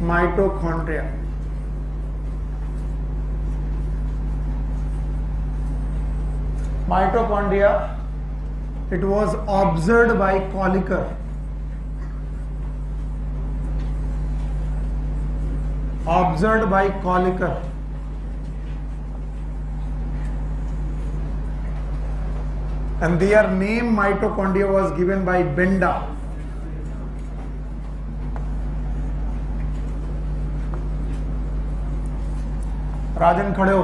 Mitochondria. Mitochondria, it was observed by Kolliker. Observed by Kolliker. And their name mitochondria was given by Benda. राजन खड़े हो।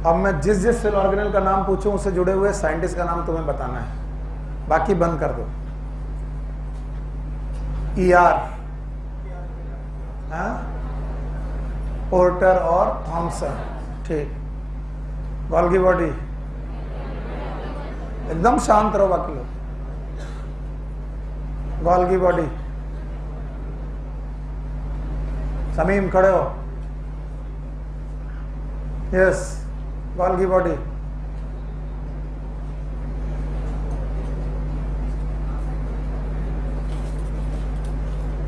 अब मैं जिस जिस सेल ऑर्गेनल का नाम पूछूं उससे जुड़े हुए साइंटिस्ट का नाम तुम्हें बताना है, बाकी बंद कर दो। ER, पोर्टर और थॉमसन, ठीक। गोल्गी बॉडी, एकदम शांत रहो बाकी लोग। गोल्गी बॉडी, समीम खड़े हो। Yes, Golgi body.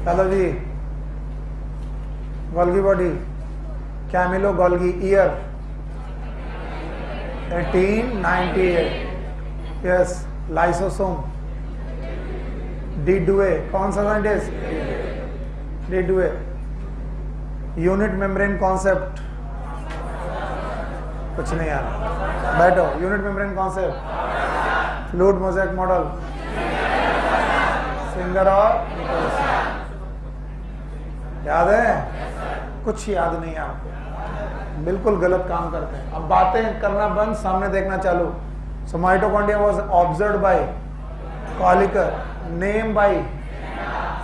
चलो जी, Golgi body. Camillo Golgi, year 1898। Yes, lysosome, de Duve, कौन सा scientist? De Duve. Unit membrane concept, कुछ नहीं यार, बैठो। Unit membrane concept, fluid mosaic model, Singer और याद है? कुछ याद नहीं है आपको, बिल्कुल गलत काम करते हैं। अब बातें करना बंद, सामने देखना चालू। So mitochondria was observed by Kolliker, name by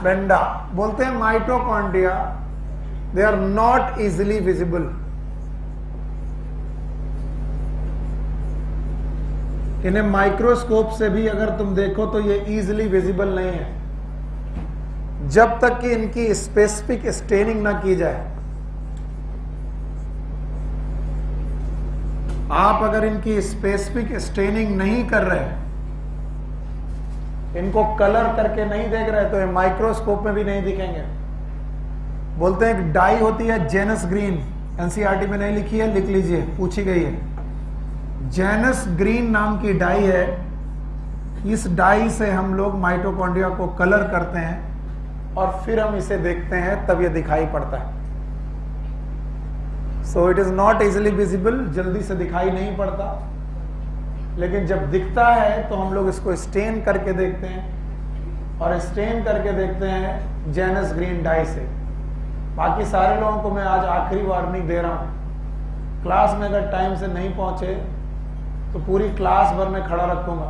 Benda. बोलते हैं mitochondria they are not easily visible. इन्हें माइक्रोस्कोप से भी अगर तुम देखो तो ये इजिली विजिबल नहीं है, जब तक कि इनकी स्पेसिफिक स्टेनिंग ना की जाए। आप अगर इनकी स्पेसिफिक स्टेनिंग नहीं कर रहे, इनको कलर करके नहीं देख रहे, तो ये माइक्रोस्कोप में भी नहीं दिखेंगे। बोलते हैं एक डाई होती है जेनस ग्रीन, एनसीईआरटी में नहीं लिखी है, लिख लीजिए, पूछी गई है। जेनस ग्रीन नाम की डाई है। इस डाई से हम लोग माइटोकॉन्ड्रिया को कलर करते हैं और फिर हम इसे देखते हैं, तब ये दिखाई पड़ता है। So it is not easily visible, जल्दी से दिखाई नहीं पड़ता, लेकिन जब दिखता है तो हम लोग इसको स्टेन करके देखते हैं, और स्टेन करके देखते हैं जेनस ग्रीन डाई से। बाकी सारे लोगों को मैं आज आखिरी वार्निंग दे रहा हूं, क्लास में अगर टाइम से नहीं पहुंचे तो पूरी क्लास भर में खड़ा रखूंगा।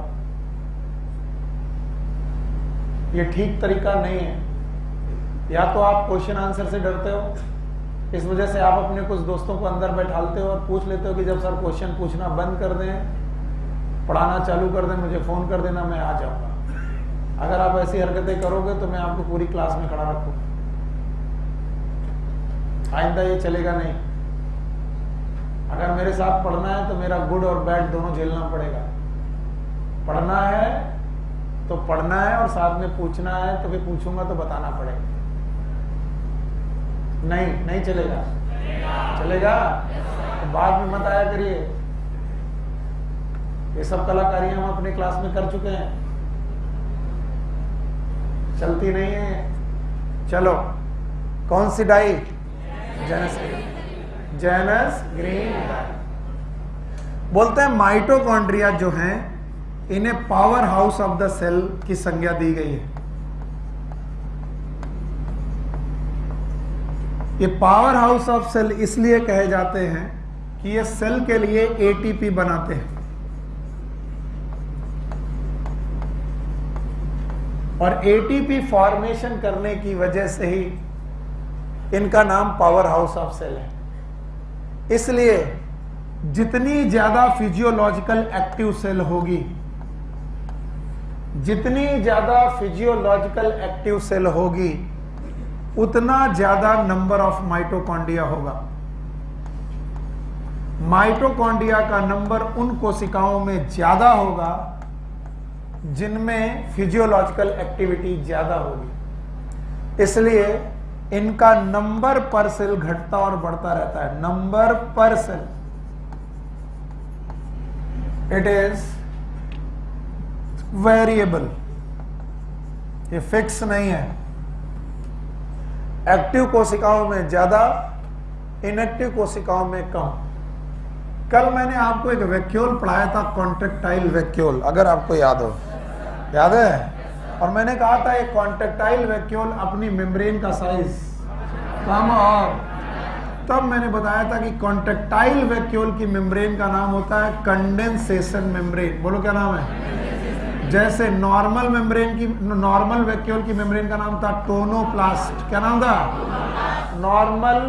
ये ठीक तरीका नहीं है। या तो आप क्वेश्चन आंसर से डरते हो, इस वजह से आप अपने कुछ दोस्तों को अंदर बैठालते हो और पूछ लेते हो कि जब सर क्वेश्चन पूछना बंद कर दें, पढ़ाना चालू कर दें, मुझे फोन कर देना, मैं आ जाऊंगा। अगर आप ऐसी हरकतें करोगे तो मैं आपको पूरी क्लास में खड़ा रखूंगा। आइंदा ये चलेगा नहीं। अगर मेरे साथ पढ़ना है तो मेरा गुड और बैड दोनों झेलना पड़ेगा। पढ़ना है तो पढ़ना है, और साथ में पूछना है तो फिर पूछूंगा तो बताना पड़ेगा। नहीं चलेगा? चलेगा? तो बाद में मत आया करिए। ये सब कलाकारियां हम अपने क्लास में कर चुके हैं, चलती नहीं है। चलो, कौन सी डाई? Janus green dye. बोलते हैं माइटोकॉन्ड्रिया जो हैं, इन्हें power house of the cell की संज्ञा दी गई है। ये पावर हाउस ऑफ सेल इसलिए कहे जाते हैं कि ये सेल के लिए एटीपी बनाते हैं, और एटीपी फॉर्मेशन करने की वजह से ही इनका नाम पावर हाउस ऑफ सेल है। इसलिए जितनी ज्यादा फिजियोलॉजिकल एक्टिव सेल होगी, जितनी ज्यादा फिजियोलॉजिकल एक्टिव सेल होगी, उतना ज्यादा नंबर ऑफ माइटोकॉन्ड्रिया होगा। माइटोकॉन्ड्रिया का नंबर उन कोशिकाओं में ज्यादा होगा जिनमें फिजियोलॉजिकल एक्टिविटी ज्यादा होगी। इसलिए इनका नंबर पर सेल घटता और बढ़ता रहता है। नंबर पर सेल, इट इज वेरिएबल, ये फिक्स नहीं है। एक्टिव कोशिकाओं में ज्यादा, इनएक्टिव कोशिकाओं में कम। कल मैंने आपको एक वैक्यूल पढ़ाया था, कॉन्ट्रेक्टाइल वैक्यूल, अगर आपको याद हो, याद है? और मैंने कहा था एक कॉन्ट्रेक्टाइल वैक्यूल अपनी मेम्ब्रेन का साइज कम, और तब मैंने बताया था कि कॉन्ट्रेक्टाइल वैक्यूल की मेम्ब्रेन का नाम होता है कंडेंसेशन मेम्ब्रेन। बोलो क्या नाम है? जैसे नॉर्मल मेम्ब्रेन की, नॉर्मल वैक्यूल की मेम्ब्रेन का नाम था टोनोप्लास्ट। क्या नाम था? नॉर्मल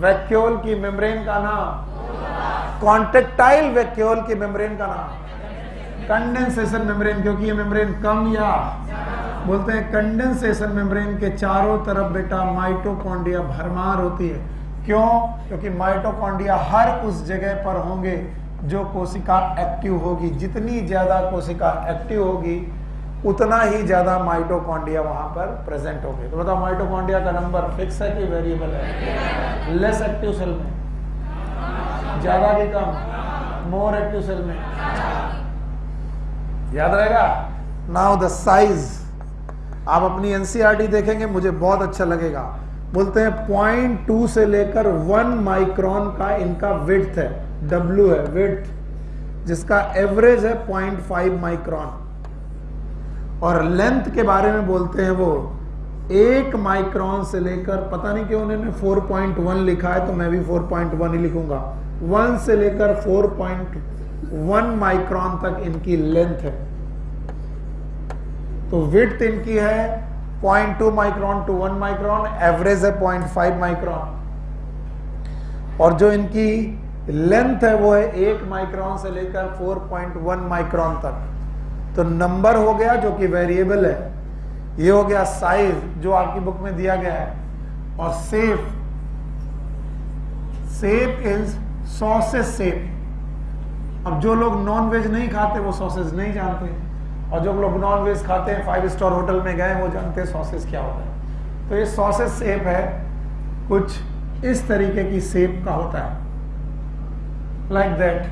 वैक्यूल की मेम्ब्रेन का नाम, कॉन्ट्रेक्टाइल वैक्यूल की मेम्ब्रेन का नाम कंडेंसेशन मेम्ब्रेन, क्योंकि ये मेम्ब्रेन कम, या बोलते हैं कंडेंसेशन मेम्ब्रेन के चारों तरफ बेटा माइटोकॉन्ड्रिया भरमार होती है। क्यों? क्योंकि माइटोकॉन्ड्रिया हर उस जगह पर होंगे जो कोशिका एक्टिव होगी। जितनी ज्यादा कोशिका एक्टिव होगी उतना ही ज्यादा माइटोकॉन्ड्रिया वहां पर प्रेजेंट होंगे। तो बताओ माइटोकॉन्ड्रिया का नंबर फिक्स है कि वेरिएबल है? लेस एक्टिव सेल में ज्यादा कि कम? मोर एक्टिव सेल में। याद रहेगा? नाउ द साइज, आप अपनी एनसीईआरटी देखेंगे, मुझे बहुत अच्छा लगेगा। बोलते हैं 0.2 से लेकर 1 माइक्रोन का इनका विड्थ है, W है विड्थ, जिसका एवरेज है 0.5 माइक्रोन। और लेंथ के बारे में बोलते हैं वो 1 माइक्रोन से लेकर, पता नहीं क्यों उन्होंने 4.1 लिखा है, तो मैं भी 4.1 ही लिखूंगा। 1 से लेकर 4.1 माइक्रोन तक इनकी लेंथ है। तो विड्थ इनकी है 0.2 माइक्रोन टू 1 माइक्रोन, एवरेज है 0.5 माइक्रोन। और जो इनकी लेंथ है वो है 1 माइक्रोन से लेकर 4.1 माइक्रोन तक। तो नंबर हो गया जो कि वेरिएबल है, ये हो गया साइज जो आपकी बुक में दिया गया है। और shape, shape is sausage shape. अब जो लोग नॉन वेज नहीं खाते वो सॉसेज नहीं जानते, और जो लोग नॉन वेज खाते हैं 5 स्टार होटल में गए वो जानते हैं सॉसेज क्या होता है। तो ये सॉसेज शेप है, कुछ इस तरीके की शेप का होता है, लाइक दैट।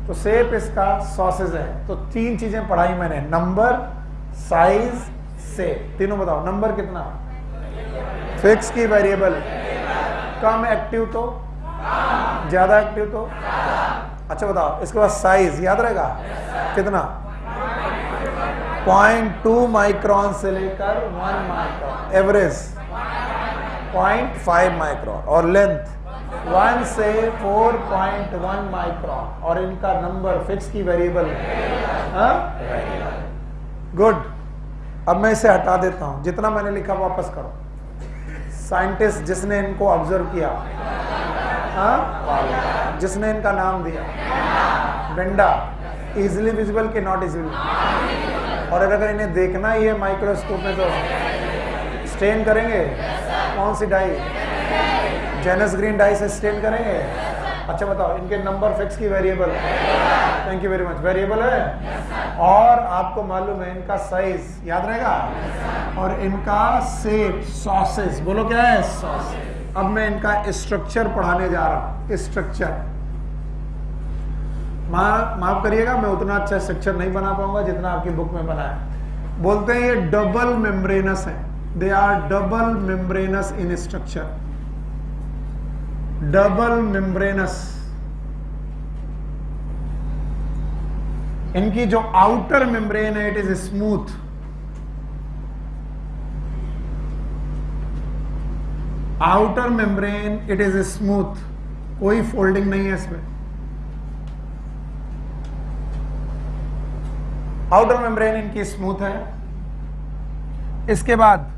तो शेप इसका सॉसेज है। तो 3 चीजें पढ़ाई मैंने, नंबर, साइज, शेप। तीनों बताओ, नंबर कितना? फिक्स की वेरिएबल? कम एक्टिव तो? ज्यादा एक्टिव तो? अच्छा बताओ, इसके बाद साइज याद रहेगा कितना? 0.2 माइक्रोन से लेकर 1 माइक्रोन, एवरेज 0.5 माइक्रोन, और लेंथ 1 से 4.1 माइक्रोन। और इनका नंबर फिक्स की वेरिएबल है। गुड। अब मैं इसे हटा देता हूं, जितना मैंने लिखा वापस करो। साइंटिस्ट जिसने इनको ऑब्जर्व किया, जिसने इनका नाम दिया, बेंडा, इजिली विजिबल कि नॉट इजिली? और अगर इन्हें देखना ही है माइक्रोस्कोप में तो स्टेन करेंगे। कौन सी डाई? जेनस ग्रीन डाई से स्टेन करेंगे। अच्छा बताओ, इनके नंबर फिक्स की variable? Thank you very much, variable है। और आपको मालूम है इनका साइज याद रहेगा, और इनका शेप सॉसेज। बोलो क्या है? सॉसेज। अब मैं इनका स्ट्रक्चर पढ़ाने जा रहा हूं। स्ट्रक्चर माफ करिएगा, मैं उतना अच्छा स्ट्रक्चर नहीं बना पाऊंगा जितना आपकी बुक में बना है। बोलते हैं ये डबल मेम्ब्रेनस है, they are double membranous in structure. Double membranous. इनकी जो आउटर मेम्ब्रेन है it is smooth, outer membrane it is smooth, कोई फोल्डिंग नहीं है इसमें। आउटर मेम्ब्रेन इनकी स्मूथ है। इसके बाद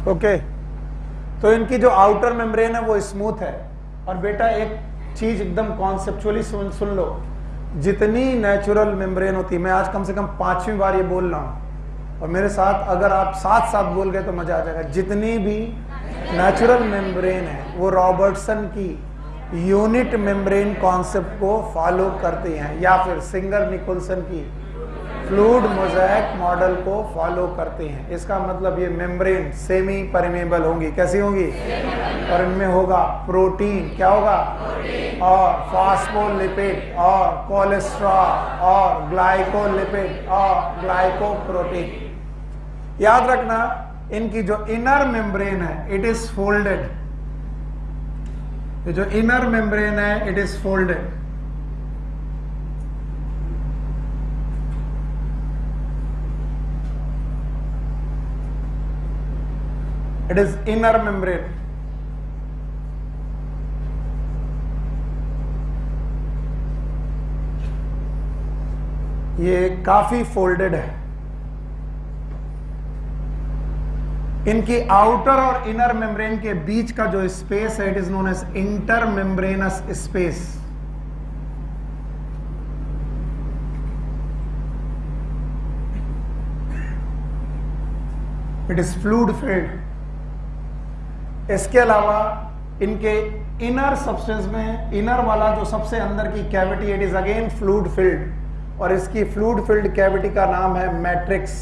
ओके, तो इनकी जो आउटर मेम्ब्रेन है वो स्मूथ है। और बेटा एक चीज एकदम कॉन्सेप्चुअली सुन लो, जितनी नेचुरल मेम्ब्रेन होती है, मैं आज कम से कम 5वीं बार ये बोल रहा हूं और मेरे साथ अगर आप साथ साथ बोल गए तो मजा आ जाएगा। जितनी भी नेचुरल मेम्ब्रेन है वो रॉबर्टसन की यूनिट मेम्ब्रेन कॉन्सेप्ट को फॉलो करते हैं या फिर सिंगर निकोलसन की फ्लूइड मोज़ेक मॉडल को फॉलो करते हैं। इसका मतलब ये मेम्ब्रेन सेमी परमेबल होंगी। कैसी होंगी? और इनमें होगा प्रोटीन, क्या होगा? और फॉस्फोलिपिड और कोलेस्ट्रॉल और ग्लाइकोलिपिड और ग्लाइकोप्रोटीन। याद रखना, इनकी जो इनर मेम्ब्रेन है इट इज फोल्डेड। ये जो इनर मेम्ब्रेन है it is folded. It is inner membrane. ये काफी फोल्डेड है। इनकी आउटर और इनर मेम्ब्रेन के बीच का जो स्पेस है it is known as inter membranous space. It is fluid filled. इसके अलावा इनके इनर सब्सटेंस में इनर वाला जो सबसे अंदर की cavity it is again fluid filled और इसकी फ्लूइड फिल्ड कैविटी का नाम है matrix.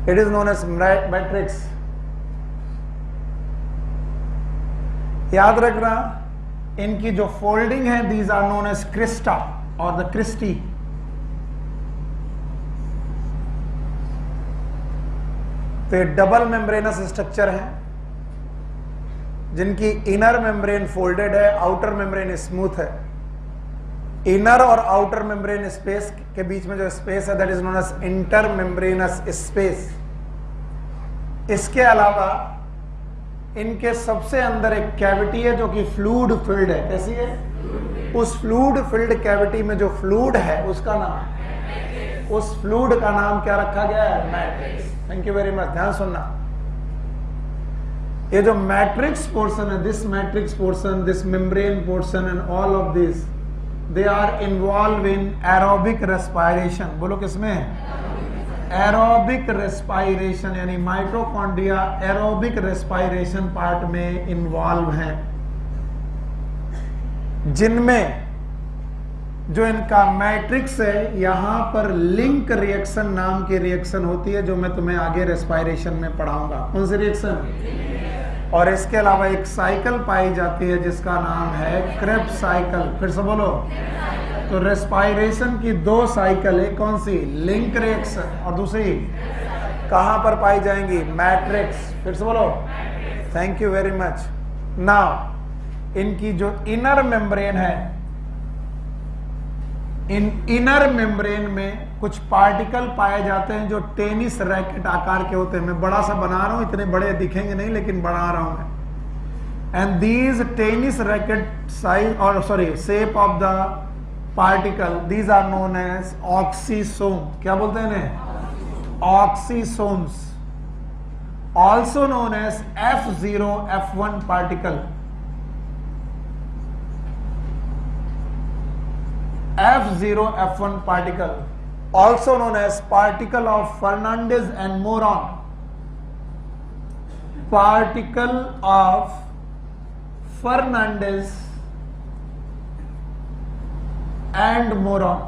It is known as matrix. याद रखना, इनकी जो फोल्डिंग है these are known as crista और द क्रिस्टी। तो ये डबल मेम्ब्रेनस स्ट्रक्चर है जिनकी इनर मेम्ब्रेन फोल्डेड है, आउटर मेम्ब्रेन स्मूथ है। इनर और आउटर मेम्ब्रेन स्पेस के बीच में जो स्पेस है that is known as inter membranous space. इसके अलावा इनके सबसे अंदर एक कैविटी है जो कि फ्लूइड फिल्ड है। कैसी है? उस फ्लूइड फिल्ड कैविटी में जो फ्लूइड है उसका नाम, उस फ्लूइड का नाम क्या रखा गया है? Matrix. Thank you very much. ध्यान सुनना, ये जो मैट्रिक्स पोर्शन है, this matrix portion, this membrane portion and all of this they are involve in aerobic respiration. बोलो किसमें? एरोबिक रेस्पायरेशन, यानी माइटोकॉन्ड्रिया एरोबिक रेस्पायरेशन पार्ट में इन्वॉल्व हैं, जिनमें जो इनका मैट्रिक्स है यहां पर लिंक रिएक्शन नाम की रिएक्शन होती है जो मैं तुम्हें आगे रेस्पायरेशन में पढ़ाऊंगा। कौन सी रिएक्शन? और इसके अलावा एक साइकिल पाई जाती है जिसका नाम है क्रेब्स साइकिल। फिर से बोलो। तो रेस्पायरेशन की दो साइकिल है, कौन सी? लिंक रिएक्शन और दूसरी कहां पर पाई जाएंगी? मैट्रिक्स। फिर से बोलो। Thank you very much. Now इनकी जो इनर मेम्ब्रेन है, इन इनर मेम्ब्रेन में कुछ पार्टिकल पाए जाते हैं जो टेनिस रैकेट आकार के होते हैं। मैं बड़ा सा बना रहा हूं, इतने बड़े दिखेंगे नहीं लेकिन बना रहा हूं मैं। And these tennis racket size और shape of the particle these are known as oxysome. क्या बोलते हैं इन्हें? Oxysomes. Also known as F0 F1 particle. F0 F1 particle, also known as particle of Fernandez and Moron. Particle of Fernandez and Moron.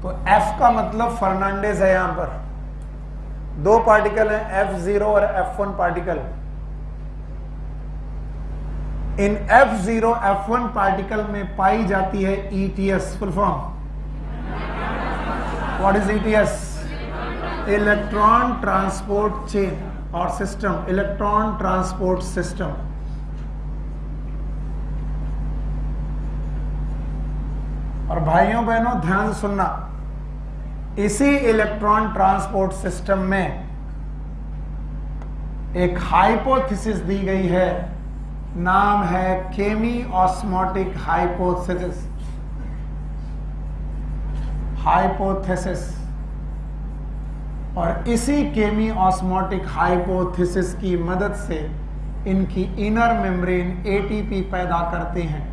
तो F का मतलब Fernandez है। यहां पर दो पार्टिकल हैं, F0 और F1 पार्टिकल। इन F0 F1 पार्टिकल में पाई जाती है ETS। Full form what is ETS? Electron transport chain और सिस्टम, इलेक्ट्रॉन ट्रांसपोर्ट सिस्टम। और भाइयों बहनों ध्यान सुनना, इसी इलेक्ट्रॉन ट्रांसपोर्ट सिस्टम में एक हाइपोथेसिस दी गई है, नाम है केमी ऑस्मोटिक हाइपोथेसिस। और इसी केमी ऑस्मोटिक हाइपोथेसिस की मदद से इनकी इनर मेम्ब्रेन एटीपी पैदा करते हैं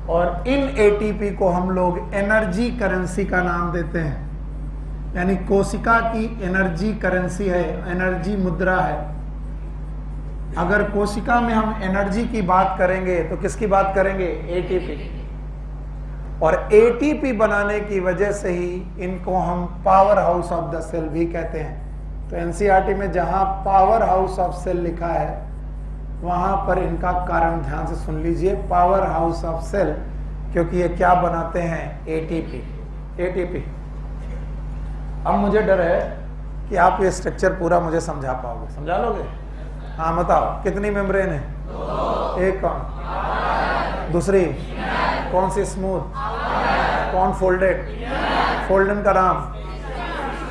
और इन एटीपी को हम लोग एनर्जी करेंसी का नाम देते हैं। यानी कोशिका की एनर्जी करेंसी है, एनर्जी मुद्रा है। अगर कोशिका में हम एनर्जी की बात करेंगे तो किसकी बात करेंगे? एटीपी। और एटीपी बनाने की वजह से ही इनको हम power house of the cell भी कहते हैं। तो एनसीईआरटी में जहां पावर हाउस ऑफ सेल लिखा है वहां पर इनका कारण ध्यान से सुन लीजिए, पावर हाउस ऑफ सेल, क्योंकि ये क्या बनाते हैं? एटीपी। एटीपी। अब मुझे डर है कि आप ये स्ट्रक्चर पूरा मुझे समझा पाओगे, समझा लोगे? हाँ बताओ, कितनी मेम्ब्रेन है? एक। कौन? दूसरी? कौन सी स्मूथ? कौन फोल्डेड? फोल्डन का नाम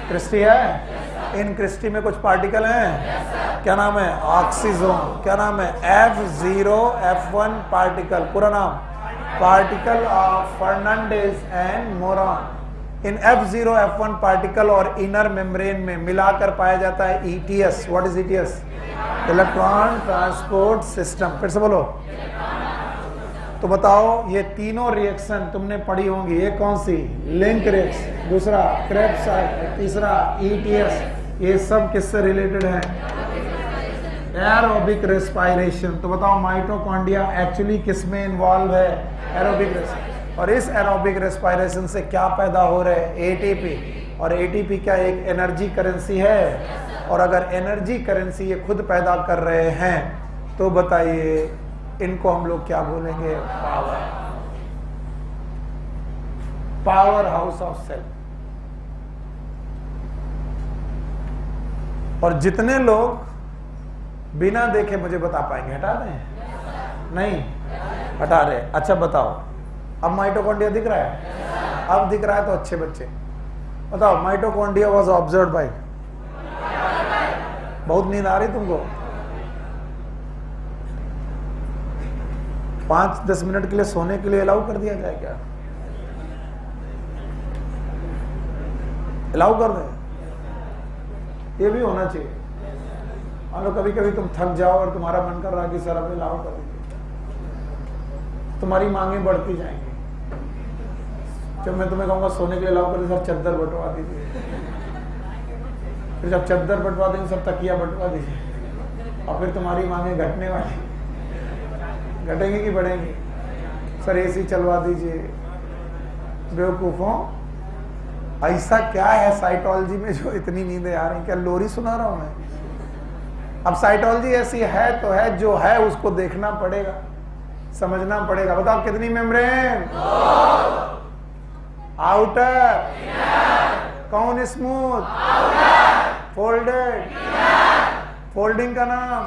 क्रिस्टी है। इन क्रिस्टी में कुछ पार्टिकल हैं, क्या नाम है? ऑक्सीजोम। क्या नाम है? F0F1 particle. पूरा नाम? Particle of Fernandez and Moran. इन F0F1 पार्टिकल और इनर मेम्ब्रेन में मिलाकर पाया जाता है ETS। What is ETS? Electron transport system. फिर से बोलो। तो बताओ, ये तीनों रिएक्शन तुमने पढ़ी होंगी। ये कौन सी? लिंक रिएक्शन, दूसरा क्रेब्स साइकिल, तीसरा ETS। ये सब किससे रिलेटेड है? Aerobic respiration. तो बताओ, माइटोकॉन्ड्रिया एक्चुअली किस में इन्वॉल्व है? Aerobic respiration. और इस एरोबिक रेस्पिरेशन से क्या पैदा हो रहा है? एटीपी। और एटीपी क्या एक एनर्जी करेंसी है? और अगर एनर्जी करेंसी ये खुद पैदा कर रहे हैं तो बताइए इनको हम लोग क्या बोलेंगे? Power house of cell. और जितने लोग बिना देखे मुझे बता पाएंगे, हटा दें? नहीं हटा रहे। अच्छा बताओ, अब माइटोकॉन्ड्रिया दिख रहा है? अब दिख रहा है तो अच्छे बच्चे बताओ, माइटोकॉन्ड्रिया वाज ऑब्जर्व्ड बाय। बहुत नींद आ रही तुमको? 5-10 मिनट के लिए सोने के लिए अलाउ कर दिया जाए क्या? अलाउ कर दे? ये भी होना चाहिए। मान लो कभी कभी तुम थक जाओ और तुम्हारा मन कर रहा है कि सर अब अलाउ कर दीजिए, तुम्हारी मांगे बढ़ती जाएंगी। जब मैं तुम्हें कहूंगा सोने के लिए अलाउ कर दीजिए, सर चद्दर बंटवा दीजिए। फिर जब चद्दर बंटवा देंगे सब तकिया बंटवा दीजिए, और फिर तुम्हारी मांगे घटने वाली, घटेंगी कि बढ़ेंगी? सर एसी चलवा दीजिए। बेवकूफों, ऐसा क्या है साइटोलॉजी में जो इतनी नींदें आ रही? क्या लोरी सुना रहा हूं मैं? अब साइटोलॉजी ऐसी है तो है, जो है उसको देखना पड़ेगा, समझना पड़ेगा। बताओ कितनी मेम्ब्रेन? आउटर। कौन स्मूथ? फोल्डेड। फोल्डिंग का नाम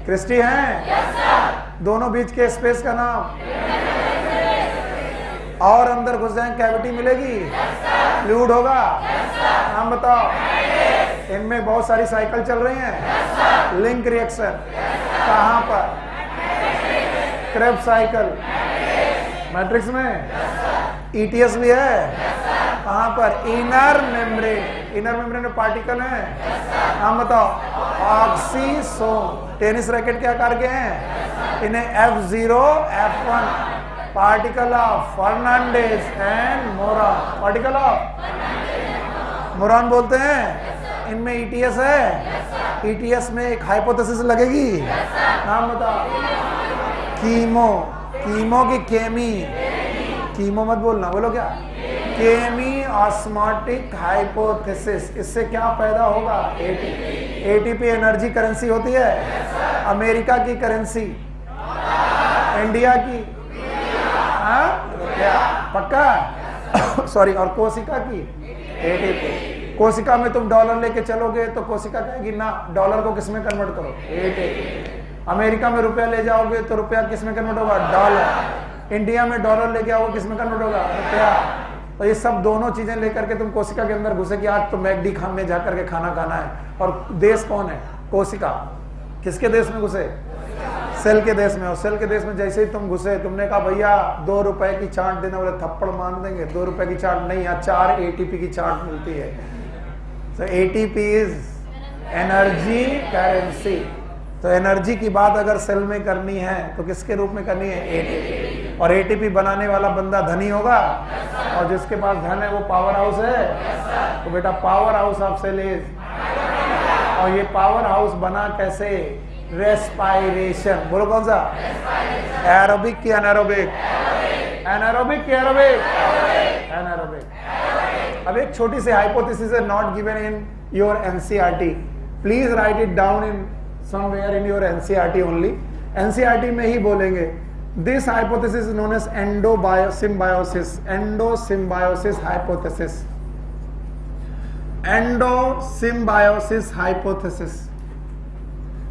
क्रिस्टी है। दोनों बीच के स्पेस का नाम? और अंदर घुस जाए कैविटी मिलेगी? फ्लूइड होगा? नाम बताओ। इनमें बहुत सारी साइकिल चल रही हैं। लिंक रिएक्शन कहां पर? क्रेब्स साइकिल मैट्रिक्स में। ETS भी है कहां पर? Inner membrane. इनर मेम्ब्रेन में पार्टिकल है, नाम बताओ। ऑक्सीसोम। टेनिस रैकेट के आकार के हैं? इन्हें F0F1 particle of Fernandez and Moran, particle of Moran बोलते हैं। इनमें ETS है। ETS में एक हाइपोथेसिस लगेगी, नाम बताओ। कीमो। कीमो की केमी, कीमो मत बोलना, बोलो क्या? केमी ऑस्मोटिक हाइपोथेसिस। इससे क्या पैदा होगा? एटीपी एनर्जी करेंसी होती है। अमेरिका की करेंसी, इंडिया की, हाँ क्या पक्का? सॉरी। और कोशिका की एटीपी। कोशिका में तुम डॉलर लेके चलोगे तो कोशिका कहेगी ना, डॉलर को किस में कन्वर्ट करो? एटीपी। अमेरिका में रुपया ले जाओगे तो रुपया किस में कन्वर्ट होगा? डॉलर। इंडिया में डॉलर लेके आओगे किस में कन्वर्ट होगा? रुपया। तो ये सब दोनों चीजें लेकर के तुम कोशिका के अंदर घुसे कि आज तो मैकडी खान में जाकर के खाना खाना है। और देश कौन है? कोशिका। किसके देश में घुसे? सेल के देश में। और सेल के देश में जैसे ही तुम घुसे, तुमने कहा भैया 2 रुपए की चाट देने वाले, थप्पड़ मार देंगे। 2 रुपए की चाट नहीं, यहाँ 4 ATP की चाट मिलती है। So ATP is energy currency. तो एनर्जी की बात अगर सेल में करनी है तो किसके रूप में करनी है? एटीपी। और एटीपी बनाने वाला बंदा धनी होगा, और जिसके पास धन है वो पावर हाउस है। तो बेटा power house of cell is, और ये पावर हाउस बना कैसे? रेस्पायरेशन। बोलो कौन सा? एरोबिक की एनारोबिक? एनारोबिक की एरोबिक? एनारोबिक। अब एक छोटी सी हाइपोथेसिस है, not given in your NCERT, please right it down in somewhere in your NCERT only. NCERT में ही बोलेंगे, this hypothesis is known as endosymbiosis. Endosymbiosis hypothesis. Endosymbiosis hypothesis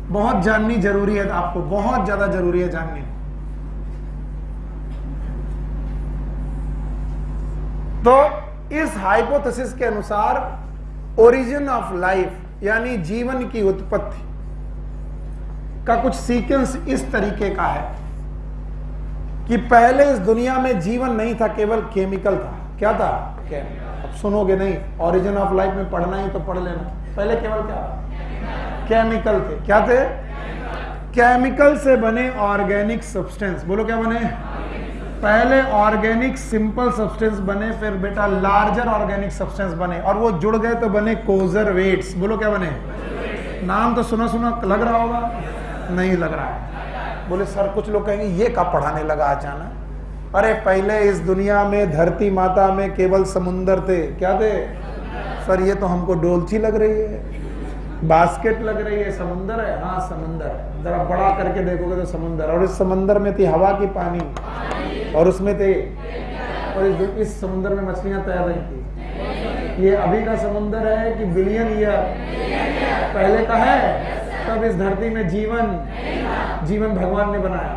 बहुत जाननी जरूरी है आपको, बहुत ज्यादा जरूरी है जाननी। तो इस हाइपोथेसिस के अनुसार ओरिजिन ऑफ लाइफ यानी जीवन की उत्पत्ति का कुछ सीक्वेंस इस तरीके का है कि पहले इस दुनिया में जीवन नहीं था, केवल केमिकल था। क्या था? अब सुनोगे नहीं, ओरिजिन ऑफ लाइफ में पढ़ना ही तो पढ़ लेना। पहले केवल क्या? केमिकल थे। क्या थे? केमिकल से बने ऑर्गेनिक सब्सटेंस। बोलो क्या बने? पहले ऑर्गेनिक सिंपल सब्सटेंस बने, फिर बेटा लार्जर ऑर्गेनिक सब्सटेंस बने, और वो जुड़ गए तो बने कोजरवेट्स। बोलो क्या बने? नाम तो सुना सुना लग रहा होगा, नहीं लग रहा है। बोले सर कुछ लोग कहेंगे ये कब पढ़ाने लगा अचानक? अरे पहले इस दुनिया में धरती माता में केवल समुंदर थे। क्या थे? सर ये तो हमको डोलची लग रही है, बास्केट लग रही है, समुंदर है। हाँ समुंदर है, जरा बड़ा करके देखोगे तो समुंदर। और इस समुंदर में थी हवा की पानी, और उसमें थे, और इस समुंदर में मछलियां तैर रही थी। ये अभी का समुंदर है कि बिलियन ईयर पहले का है? तब इस धरती में जीवन भगवान ने बनाया।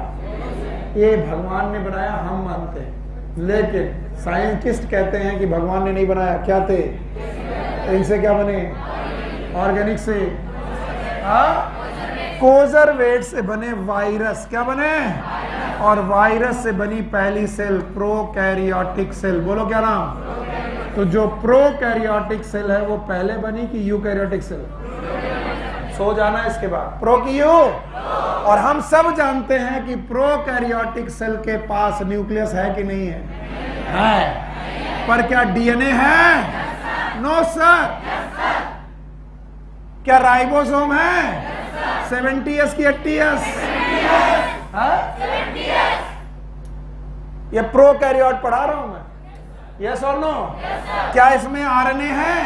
ये भगवान ने बनाया हम मानते हैं, लेकिन साइंटिस्ट कहते हैं कि भगवान ने नहीं बनाया। क्या थे? तो इनसे क्या बने? ऑर्गेनिक से, कोजरवेट से बने वायरस। क्या बने? और वायरस से बनी पहली सेल प्रोकैरियोटिक सेल। बोलो क्या नाम? तो जो प्रोकैरियोटिक सेल है वो पहले बनी कि यूकैरियोटिक सेल? सो जाना इसके बाद, प्रो की यू। और हम सब जानते हैं कि प्रोकैरियोटिक सेल के पास न्यूक्लियस है कि नहीं है? है। पर क्या डीएनए है? No sir. क्या राइबोसोम है? 70s की 80s? ये प्रोकैरियोट पढ़ा रहा हूं मैं, यस और नो? क्या इसमें आरएनए है?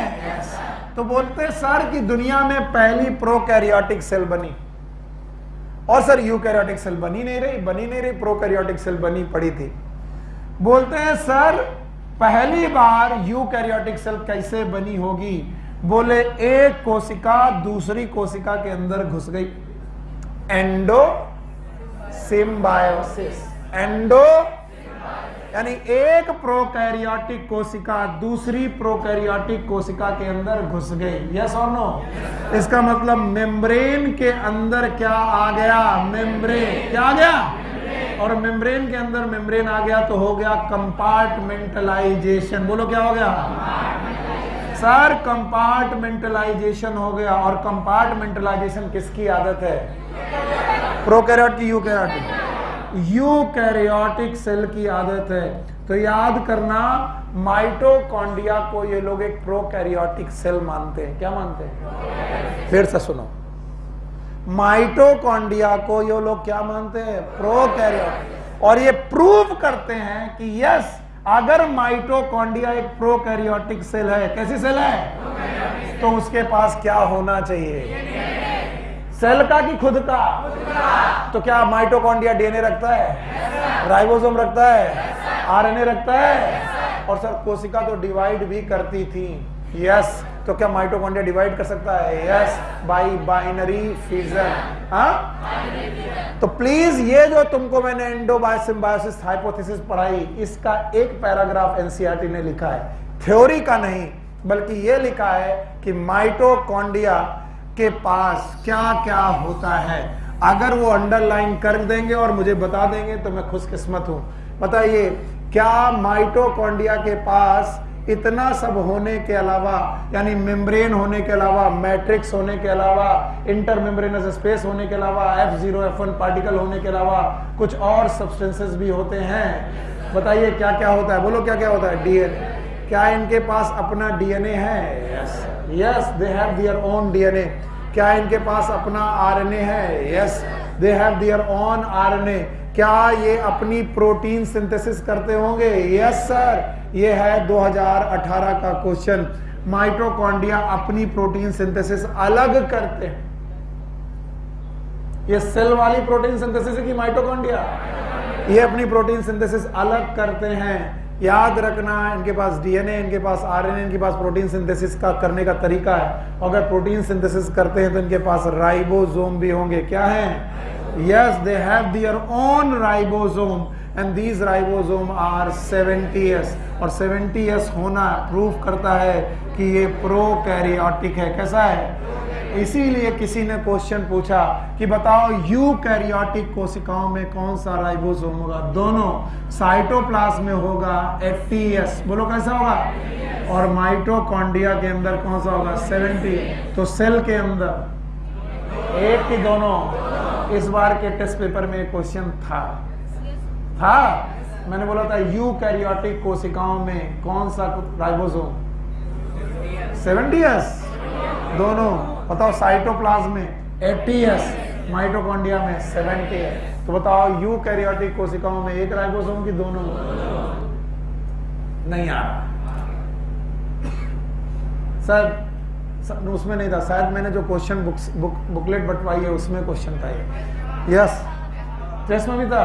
तो बोलते सर कि दुनिया में पहली प्रोकैरियोटिक सेल बनी, और सर यूकैरियोटिक सेल बनी नहीं रही, प्रोकैरियोटिक सेल बनी पड़ी थी। बोलते हैं सर पहली बार यूकैरियोटिक सेल कैसे बनी होगी? बोले एक कोशिका दूसरी कोशिका के अंदर घुस गई, एंडोसिम्बायोसिस। एंडो यानी एक प्रोकैरियोटिक कोशिका दूसरी प्रोकैरियोटिक कोशिका के अंदर घुस गई। यस और नो? इसका मतलब मेम्ब्रेन के अंदर क्या आ गया? मेम्ब्रेन। क्या आ गया? और मेम्ब्रेन के अंदर मेम्ब्रेन आ गया तो हो गया कंपार्टमेंटलाइजेशन। बोलो क्या हो गया? सर कंपार्टमेंटलाइजेशन हो गया। और कंपार्टमेंटलाइजेशन किसकी आदत है? प्रोकैरियोट की यूकैरियोटिक? यूकैरियोटिक सेल की आदत है। तो याद करना, माइटोकॉन्ड्रिया को ये लोग एक प्रोकैरियोटिक सेल मानते हैं। क्या मानते हैं? फिर से सुनो, माइटोकॉन्ड्रिया को ये लोग क्या मानते हैं? प्रोकैरियोटिक। और ये प्रूव करते हैं कि यस, अगर माइटोकॉन्ड्रिया एक प्रोकैरियोटिक सेल है, कैसी सेल है? तो उसके पास क्या होना चाहिए? सेल का कि खुद का? तो क्या माइटोकॉन्ड्रिया डीएनए रखता है? राइबोसोम रखता है? आरएनए रखता है? और सर कोशिका तो डिवाइड भी करती थी। यस। तो क्या माइटोकॉन्ड्रिया डिवाइड कर सकता है? Yes, bye binary fission. हाँ, तो प्लीज ये जो तुमको मैंने एंडोसिम्बायोसिस हाइपोथेसिस पढ़ाई, इसका एक पैराग्राफ एनसीईआरटी ने लिखा है, थ्योरी का नहीं, बल्कि ये लिखा है कि माइटोकॉन्ड्रिया के पास क्या क्या होता है। अगर वो अंडरलाइन कर देंगे और मुझे बता देंगे तो मैं खुशकिस्मत हूं। बताइए, क्या माइटोकॉन्ड्रिया के पास इतना सब होने के अलावा, यानी मेम्ब्रेन होने के अलावा, मैट्रिक्स होने के अलावा, इंटर मेम्ब्रेनस स्पेस होने के अलावा, F0 F1 पार्टिकल होने के अलावा कुछ और सब्सटेंसेस भी होते हैं। बताइए क्या क्या होता है, बोलो क्या क्या होता है। डीएनए। क्या इनके पास अपना डीएनए है? Yes, they have their own DNA. क्या इनके पास अपना आरएनए है? Yes, they have their own RNA. क्या ये अपनी प्रोटीन सिंथेसिस करते होंगे? Yes sir. ये है 2018 का क्वेश्चन। माइटोकॉन्ड्रिया अपनी प्रोटीन सिंथेसिस अलग करते हैं। ये सेल वाली प्रोटीन सिंथेसिस है कि माइटोकॉन्ड्रिया? ये अपनी प्रोटीन सिंथेसिस अलग करते हैं। याद रखना, इनके पास डीएनए, इनके पास आरएनए, इनके पास प्रोटीन सिंथेसिस का करने का तरीका है। अगर प्रोटीन सिंथेसिस करते हैं तो इनके पास राइबोसोम भी होंगे। क्या है? Yes, they have their own ribosome and these ribosome are 70S। और 70S होना प्रूव करता है कि ये प्रोकैरियोटिक है। कैसा है? इसीलिए किसी ने क्वेश्चन पूछा कि बताओ यूकैरियोटिक कोशिकाओं में कौन सा राइबोसोम होगा? दोनों। साइटोप्लाज्म में होगा 80S, बोलो कैसा होगा? और माइटोकॉन्ड्रिया के अंदर कौन सा होगा? 70। तो सेल के अंदर एक की दोनों? इस बार के टेस्ट पेपर में क्वेश्चन था मैंने बोला था यूकैरियोटिक कोशिकाओं में कौन सा राइबोसोम? 70S दोनों। बताओ साइटोप्लाज्म में 80S, माइटोकॉन्ड्रिया में 70S। तो बताओ यूकैरियोटिक कोशिकाओं में एक राइबोसोम की दोनों? नहीं आ रहा सर, उसमें नहीं था शायद। मैंने जो क्वेश्चन बुकलेट बंटवाई है उसमें क्वेश्चन था ये। यस, टेस्ट में भी था।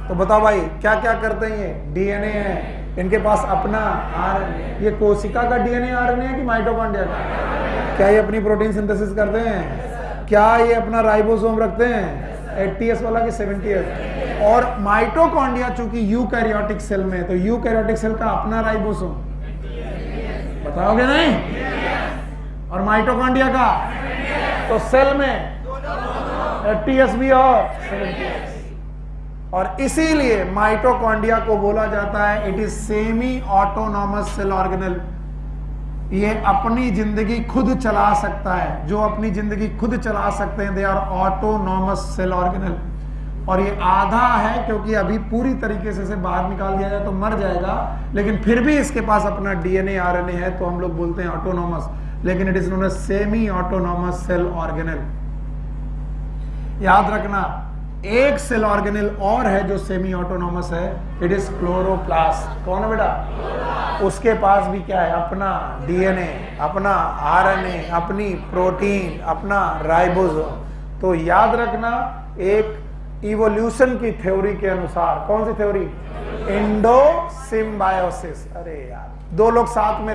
तो बताओ भाई क्या क्या करते हैं ये? डीएनए है, इनके पास अपना आरएनए। ये कोशिका का डीएनए आरएनए है कि माइटोकॉन्ड्रिया का? क्या ये अपनी प्रोटीन सिंथेसिस करते हैं? क्या ये अपना राइबोसोम रखते हैं 80S वाला कि 70S? और माइटोकॉन्ड्रिया चूंकि यूकैरियोटिक सेल में, तो यूकैरियोटिक सेल का अपना राइबोसोम बताओगे नहीं? और माइटोकॉन्ड्रिया का? तो सेल में 80S भी और 70S। और इसीलिए माइटोकॉन्ड्रिया को बोला जाता है it is semi autonomous cell organelle. ये अपनी जिंदगी खुद चला सकता है। जो अपनी जिंदगी खुद चला सकते हैं they are autonomous cell organelle. और ये आधा है क्योंकि अभी पूरी तरीके से बाहर निकाल दिया जाए तो मर जाएगा, लेकिन फिर भी इसके पास अपना डीएनए आरएनए है, तो हम लोग बोलते हैं ऑटोनॉमस। लेकिन it is known as semi autonomous cell organelle. याद रखना, एक सेल ऑर्गेनल और है जो सेमी ऑटोनॉमस है, इट इज क्लोरोप्लास्ट। कौन है बेटा? उसके पास भी क्या है? अपना डीएनए, अपना आरएनए, अपनी प्रोटीन, अपना राइबोसोम। तो याद रखना, एक इवोल्यूशन की थ्योरी के अनुसार, कौन सी थ्योरी? Indo symbiosis. अरे यार, दो लोग साथ में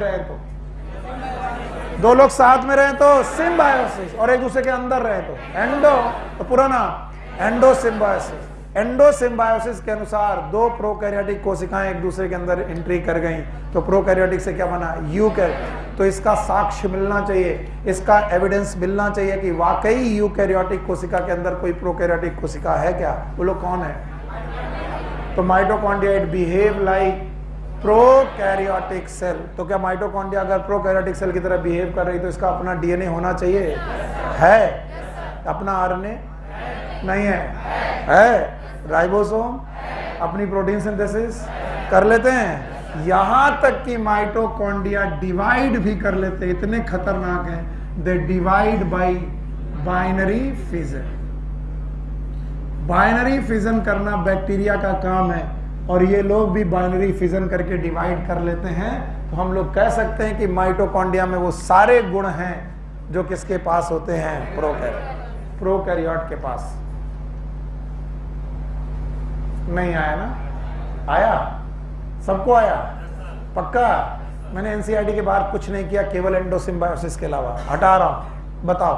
रहे तो सिम्बायोसिस, और एक दूसरे के अंदर रहे तो एंडो। तो पूरा नाम एंडोसिम्बायोसिस। एंडोसिम्बायोसिस के अनुसार दो प्रोकैरियोटिक कोशिकाएं एक दूसरे के अंदर एंट्री कर गई, तो प्रोकैरियोटिक से क्या बना? यूकैरियोटिक। तो इसका साक्ष्य मिलना चाहिए, इसका एविडेंस मिलना चाहिए कि वाकई यूकैरियोटिक कोशिका के अंदर कोई प्रोकैरियोटिक कोशिका है क्या? बोलो कौन है? तो mitochondria it behave like prokaryotic cell. तो क्या माइटोकॉन्ड्रिया अगर प्रोकैरियोटिक सेल की तरह बिहेव कर रही तो इसका अपना डीएनए होना चाहिए? है। अपना आरएनए नहीं है? राइबोसोम, अपनी प्रोटीन सिंथेसिस कर लेते हैं। यहां तक कि माइटोकॉन्ड्रिया डिवाइड भी कर लेते हैं। इतने खतरनाक हैं। They divide by binary fission. Binary fission करना बैक्टीरिया का काम है, और ये लोग भी बाइनरी फिजन करके डिवाइड कर लेते हैं। तो हम लोग कह सकते हैं कि माइटोकॉन्ड्रिया में वो सारे गुण हैं जो किसके पास होते हैं? प्रोकैरियोट के पास। नहीं आया ना? आया? सबको आया? पक्का? मैंने एनसीईआरटी के बाहर कुछ नहीं किया, केवल एंडोसिम्बायोसिस के अलावा हटा रहा हूं। बताओ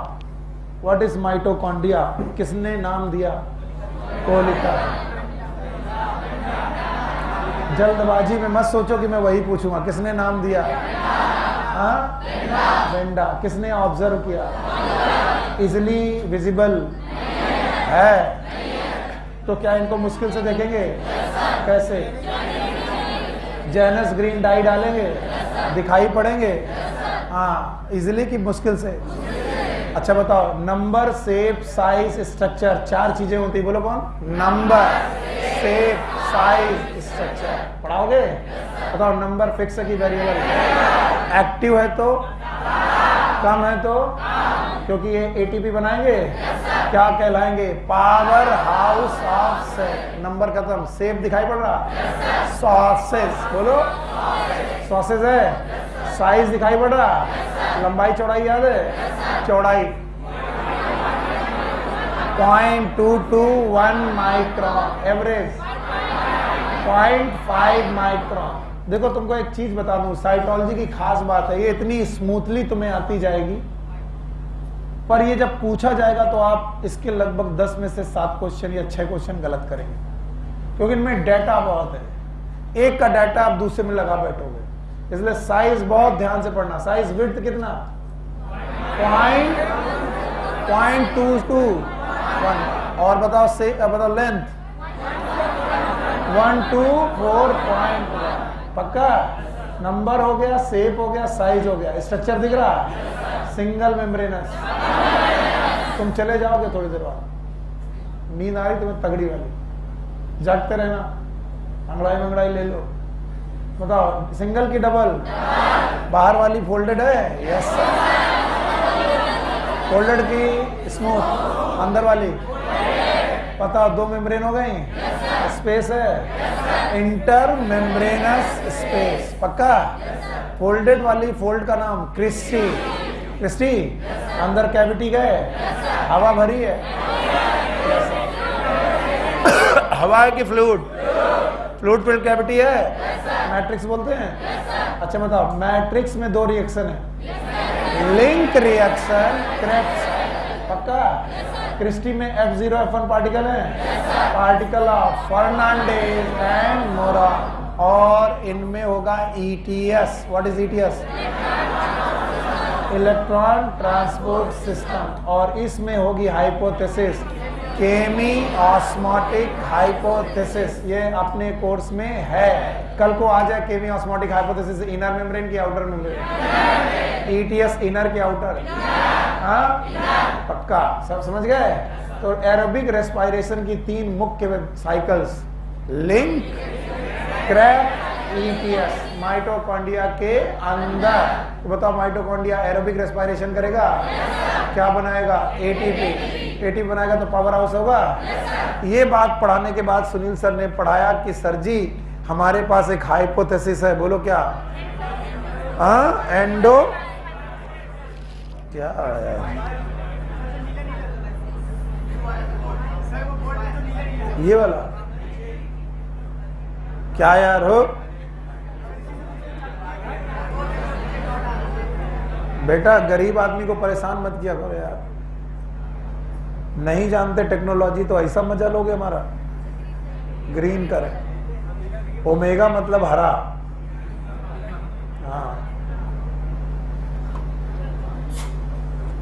व्हाट इज माइटोकॉन्ड्रिया? किसने नाम दिया? कोलिका। जल्दबाजी में मत सोचो कि मैं वही पूछूंगा। किसने नाम दिया? वेंडा। किसने ऑब्जर्व किया? इजिली विजिबल है। तो क्या इनको मुश्किल से देखेंगे? कैसे? जेनस ग्रीन डाई डालेंगे? दिखाई पड़ेंगे? हाँ, इजिली कि मुश्किल से? अच्छा बताओ, नंबर, शेप, साइज, स्ट्रक्चर, 4 चीजें होती है, बोलो कौन? Number, shape, size, structure. पढ़ाओगे? बताओ, नंबर फिक्स है कि वेरिएबल? एक्टिव है तो, कम है तो, क्योंकि ये एटीपी बनाएंगे, क्या कहलाएंगे? Power house of cell. Number खत्म, शेप दिखाई पड़ रहा? सॉसेज, बोलो सॉसेज है। साइज दिखाई पड़ रहा? लंबाई चौड़ाई याद है? चौड़ाई 0.221 माइक्रोन, एवरेज 0.5 माइक्रोन। देखो तुमको एक चीज बता दूं, साइटोलॉजी की खास बात है, ये इतनी स्मूथली तुम्हें आती जाएगी, पर ये जब पूछा जाएगा तो आप इसके लगभग 10 में से 7 क्वेश्चन या 6 क्वेश्चन गलत करेंगे, क्योंकि इनमें डाटा बहुत है। एक का डाटा आप दूसरे में लगा बैठोगे, इसलिए साइज बहुत ध्यान से पढ़ना। साइज विड्थ कितना? 0.221। और बताओ से, बताओ लेंथ 124.1। पक्का? नंबर हो गया, शेप हो गया, साइज हो गया, स्ट्रक्चर दिख रहा? Single membranes. तुम चले जाओगे थोड़ी देर बाद, नींद आ रही तुम्हें तगड़ी वाली, जागते रहना, अंगड़ाई मंगड़ाई ले लो। बताओ, सिंगल की डबल? बाहर वाली फोल्डेड है? Yes sir. फोल्डेड की स्मूथ? अंदर वाली? पता, 2 मेम्ब्रेन हो गई, स्पेस है, इंटर मेम्ब्रेनस स्पेस। पक्का? फोल्डेड वाली फोल्ड का नाम क्रिस्टी। क्रिस्टी, अंदर कैविटी गए, हवा भरी है? हवा है कि फ्लूइड? फ्लूइड फिल्ड कैविटी है, मैट्रिक्स बोलते हैं। अच्छा बताओ, मैट्रिक्स में 2 रिएक्शन है, लिंक रिएक्शन, क्रेब्स। पक्का? क्रिस्टी में F0 F1 पार्टिकल है, पार्टिकल ऑफ फर्नांडीज एंड मोरन, और इनमें होगा ETS। What is ETS? Electron transport system. और इसमें होगी हाइपोथेसिस, केमी ऑस्मोटिक हाइपोथेसिस। ये अपने कोर्स में है, कल को आ जाए केमी ऑस्मोटिक हाइपोथेसिस। इनर मेम्ब्रेन की आउटर मेम्ब्रेन? ETS इनर की आउटर? हाँ, पक्का? सब समझ गए? तो एरोबिक रेस्पिरेशन की 3 मुख्य cycles, link, crack, ETS, mitochondria के अंदर। तो बताओ, माइटोकॉन्ड्रिया एरोबिक रेस्पिरेशन करेगा, क्या बनाएगा? ATP बनाएगा तो पावर हाउस होगा। ये बात पढ़ाने के बाद सुनील सर ने पढ़ाया कि सर जी हमारे पास एक हाइपोथेसिस है, बोलो क्या? एंडो, क्या है ये वाला? क्या यार हो बेटा, गरीब आदमी को परेशान मत किया करो यार। नहीं जानते टेक्नोलॉजी तो ऐसा मजा लोगे हमारा। ग्रीन करें, ओमेगा मतलब हरा। हाँ,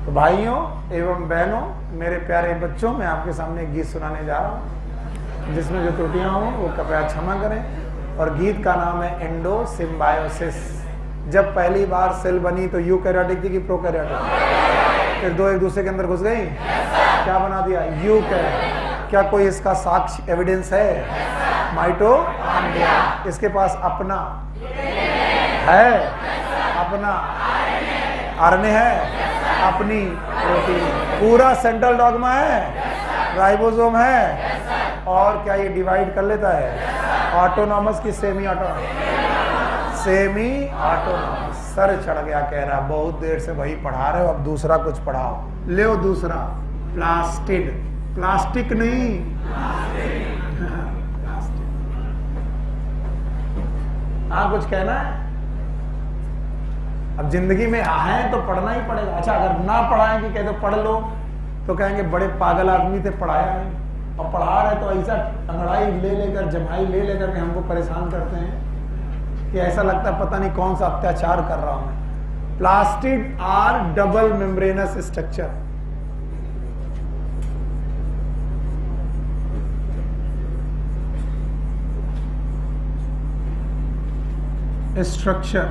तो भाइयों एवं बहनों, मेरे प्यारे बच्चों, मैं आपके सामने एक गीत सुनाने जा रहा हूँ, जिसमें जो त्रुटियां हों वो कृपया क्षमा करें। और गीत का नाम है एंडो सिम्बायोसिस। जब पहली बार सेल बनी तो यूकैरियोटिक थी कि प्रोकैरियोटिक? फिर 2 एक दूसरे के अंदर घुस गई, क्या बना दिया? यूकैरियोटिक। क्या कोई इसका साक्ष्य एविडेंस है? माइटोकॉन्ड्रिया। इसके पास अपना है, अपना आरएनए है, अपनी प्रोटीन, पूरा सेंट्रल डॉग्मा है, राइबोसोम है। और क्या ये डिवाइड कर लेता है? ऑटोनॉमस की semi autonomous? Semi autonomous. Sir चढ़ गया, कह रहा बहुत देर से वही पढ़ा रहे हो, अब दूसरा कुछ पढ़ाओ। ले दूसरा, प्लास्टिड। प्लास्टिक नहीं, हाँ कुछ कहना है? अब जिंदगी में है तो पढ़ना ही पड़ेगा। अच्छा, अगर ना पढ़ाएंगे कह दो पढ़ लो तो कहेंगे बड़े पागल आदमी थे, पढ़ाया नहीं। और पढ़ा रहे तो ऐसा अंगड़ाई ले लेकर, जमाई ले लेकर के हमको परेशान करते हैं कि ऐसा लगता है पता नहीं कौन सा अत्याचार कर रहा हूं मैं। Plastid are double membranous structure. Structure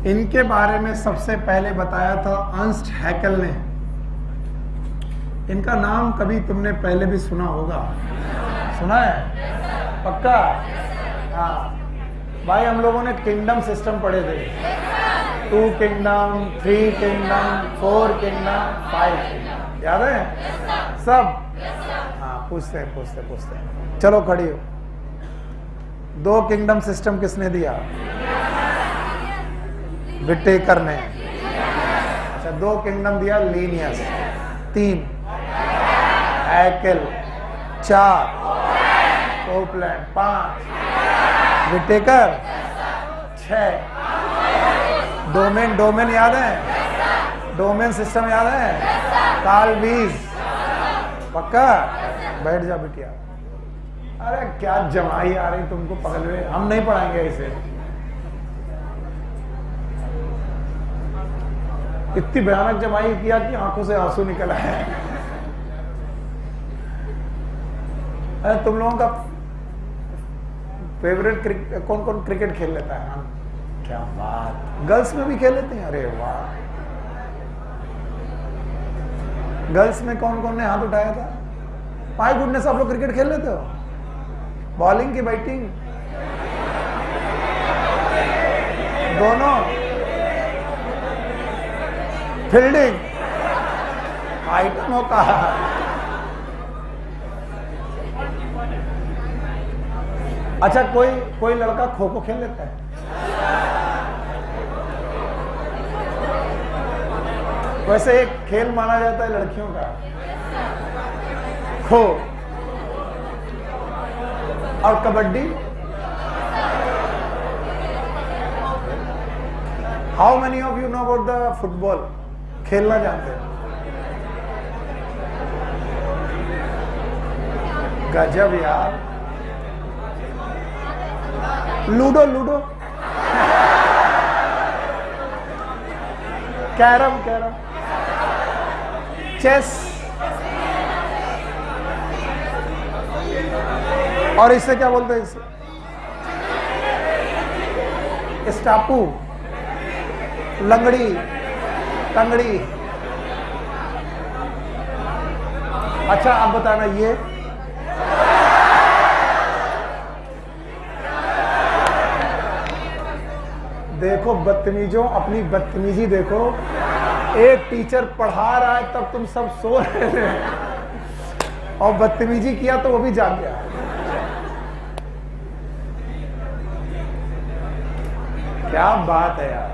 इनके बारे में सबसे पहले बताया था अर्नस्ट हैकेल ने। इनका नाम कभी तुमने पहले भी सुना होगा, सुना है पक्का? हाँ भाई, हम लोगों ने किंगडम सिस्टम पढ़े थे, 2 किंगडम, 3 किंगडम, 4 किंगडम, 5 किंगडम, याद है सब? हाँ, पूछते हैं। चलो खड़ी हो। 2 किंगडम सिस्टम किसने दिया? विटेकर ने। अच्छा, 2 किंगडम दिया Linnaeus, 3 Haeckel, 4 Copeland, 5 Whittaker, 6 domain याद है? डोमेन सिस्टम याद है? कार्ल वीज, पक्का? बैठ जा बिटिया। अरे क्या जमाई आ रही तुमको पगलवे, हम नहीं पढ़ाएंगे इसे। इतनी भयानक जमाई किया कि आंखों से आंसू निकल आए। अरे तुम लोगों का फेवरेट कौन कौन क्रिकेट खेल लेता है? हाँ, क्या बात, गर्ल्स में भी खेल लेते हैं? अरे वाह, गर्ल्स में कौन कौन ने हाथ उठाया था? माय गुडनेस, आप लोग क्रिकेट खेल लेते हो? बॉलिंग की बैटिंग दोनों? फील्डिंग? आइटमों का? अच्छा, कोई लड़का खो खो खेल लेता है? वैसे एक खेल माना जाता है लड़कियों का, खो। और kabaddi? How many of you know about the football? खेलना जानते हैं? गजब यार। लूडो? कैरम? चेस? और इससे क्या बोलते हैं? इससे स्टापू, लंगड़ी, टंगड़ी। अच्छा, आप बताना ये देखो बदतमीजों, अपनी बदतमीजी देखो। एक टीचर पढ़ा रहा है तब तुम सब सो रहे थे, और बदतमीजी किया तो वो भी जाग गया। क्या बात है यार।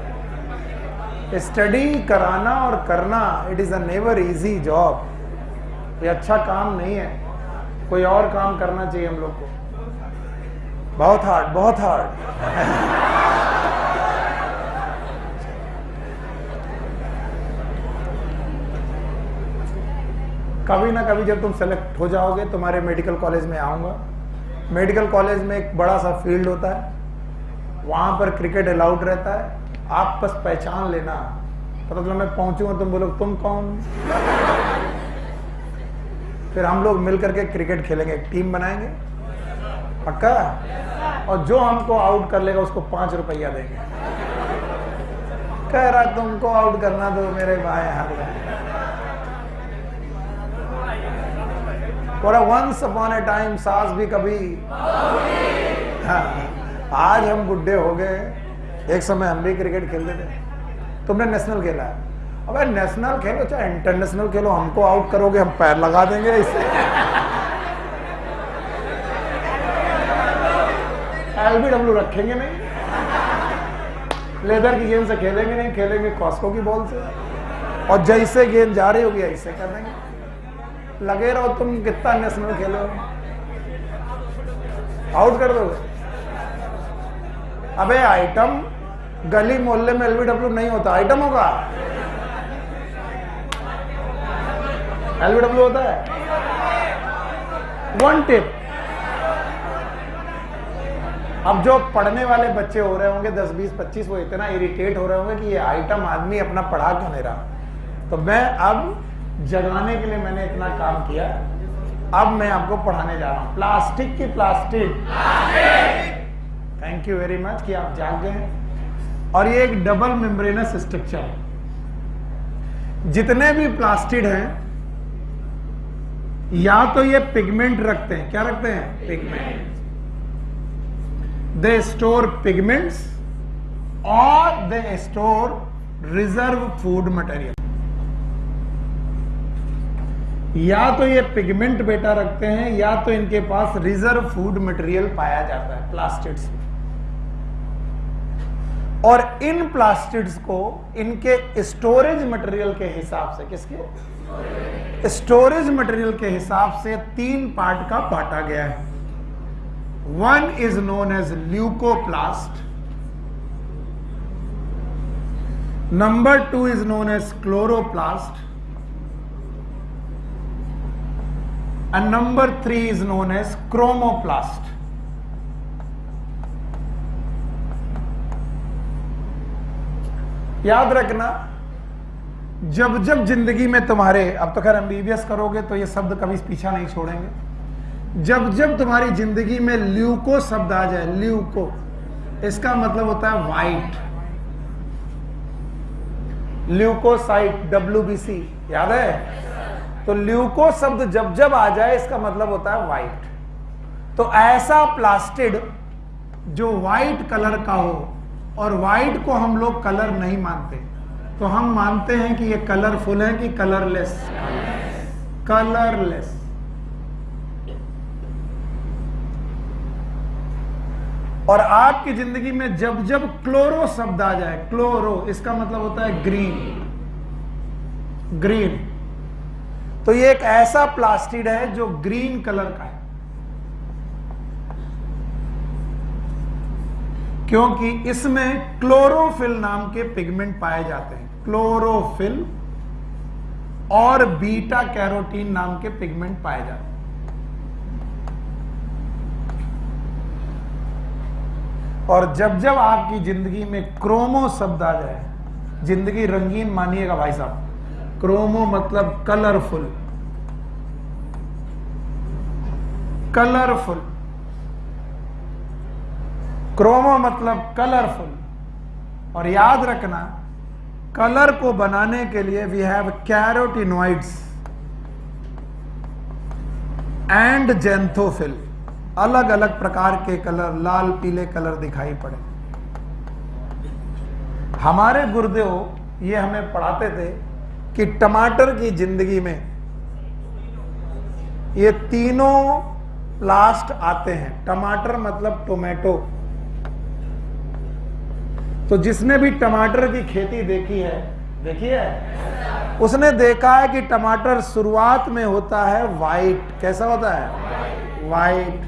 स्टडी कराना और करना, it is a never easy job. ये अच्छा काम नहीं है, कोई और काम करना चाहिए हम लोग को। बहुत हार्ड। कभी ना कभी जब तुम सेलेक्ट हो जाओगे, तुम्हारे मेडिकल कॉलेज में आऊंगा। मेडिकल कॉलेज में एक बड़ा सा फील्ड होता है, वहां पर क्रिकेट अलाउड रहता है। आप बस पहचान लेना, पता चला मैं पहुंचूंगा, तुम बोलो तुम कौन? फिर हम लोग मिलकर के क्रिकेट खेलेंगे, एक टीम बनाएंगे, पक्का? और जो हमको आउट कर लेगा उसको 5 रुपया देंगे। कह रहा तुमको आउट करना दो मेरे भाई हाथ। और वंस अपॉन ए टाइम, सास भी कभी। हाँ, आज हम बुढ़े हो गए, एक समय हम भी क्रिकेट खेलते थे। तुमने नेशनल खेला है? अबे नेशनल खेलो चाहे इंटरनेशनल खेलो, हमको आउट करोगे हम पैर लगा देंगे इससे। LBW रखेंगे नहीं, लेदर की गेंद से खेलेंगे नहीं, खेलेंगे कॉस्को की बॉल से। और जैसे गेंद जा रही होगी ऐसे कर देंगे। लगे रहो तुम कितना नेशनल खेलो, आउट कर दोगे। अबे आइटम गली मोहल्ले में LBW नहीं होता, आइटम होगा। LBW होता है। 1 टिप, अब जो पढ़ने वाले बच्चे हो रहे होंगे 10, 20, 25, वो इतना इरिटेट हो रहे होंगे कि ये आइटम आदमी अपना पढ़ा क्यों नहीं रहा। तो मैं अब जगाने के लिए मैंने इतना काम किया, अब मैं आपको पढ़ाने जा रहा हूं। प्लास्टिक की plastic. Thank you very much कि आप जाग गए। और ये एक डबल मेम्ब्रेनस स्ट्रक्चर है। जितने भी प्लास्टिड हैं या तो ये पिगमेंट रखते हैं, क्या रखते हैं? पिगमेंट। दे स्टोर पिगमेंट्स और they store reserve food material. या तो ये पिगमेंट बेटा रखते हैं या तो इनके पास रिजर्व फूड मटेरियल पाया जाता है प्लास्टिड्स में। और इन प्लास्टिड्स को इनके स्टोरेज मटेरियल के हिसाब से, किसके? स्टोरेज मटेरियल के हिसाब से 3 पार्ट का बांटा गया है। One is known as leucoplast, number 2 is known as chloroplast, and number 3 is known as chromoplast. याद रखना, जब जब जिंदगी में तुम्हारे, अब तो खैर एमबीबीएस करोगे तो ये शब्द कभी पीछा नहीं छोड़ेंगे, जब जब तुम्हारी जिंदगी में ल्यूको शब्द आ जाए, ल्यूको इसका मतलब होता है व्हाइट, ल्यूकोसाइट, WBC याद है? तो ल्यूको शब्द जब जब आ जाए इसका मतलब होता है व्हाइट। तो ऐसा प्लास्टिड जो व्हाइट कलर का हो, और व्हाइट को हम लोग कलर नहीं मानते, तो हम मानते हैं कि ये कलरफुल है कि कलरलेस? कलरलेस। और आपकी जिंदगी में जब जब क्लोरो शब्द आ जाए, क्लोरो इसका मतलब होता है ग्रीन, ग्रीन। तो ये एक ऐसा प्लास्टिड है जो ग्रीन कलर का है, क्योंकि इसमें क्लोरोफिल नाम के पिगमेंट पाए जाते हैं। क्लोरोफिल और बीटा कैरोटीन नाम के पिगमेंट पाए जाते हैं। और जब जब आपकी जिंदगी में क्रोमो शब्द आ जाए, जिंदगी रंगीन मानिएगा भाई साहब। क्रोमो मतलब कलरफुल, कलरफुल, क्रोमो मतलब कलरफुल। और याद रखना, कलर को बनाने के लिए we have carotenoids and xanthophyll. अलग अलग प्रकार के कलर, लाल पीले कलर दिखाई पड़े। हमारे गुरुदेव ये हमें पढ़ाते थे कि टमाटर की जिंदगी में ये तीनों प्लास्ट आते हैं। टमाटर मतलब टोमेटो। तो जिसने भी टमाटर की खेती देखी है, उसने देखा है कि टमाटर शुरुआत में होता है वाइट। कैसा होता है? वाइट।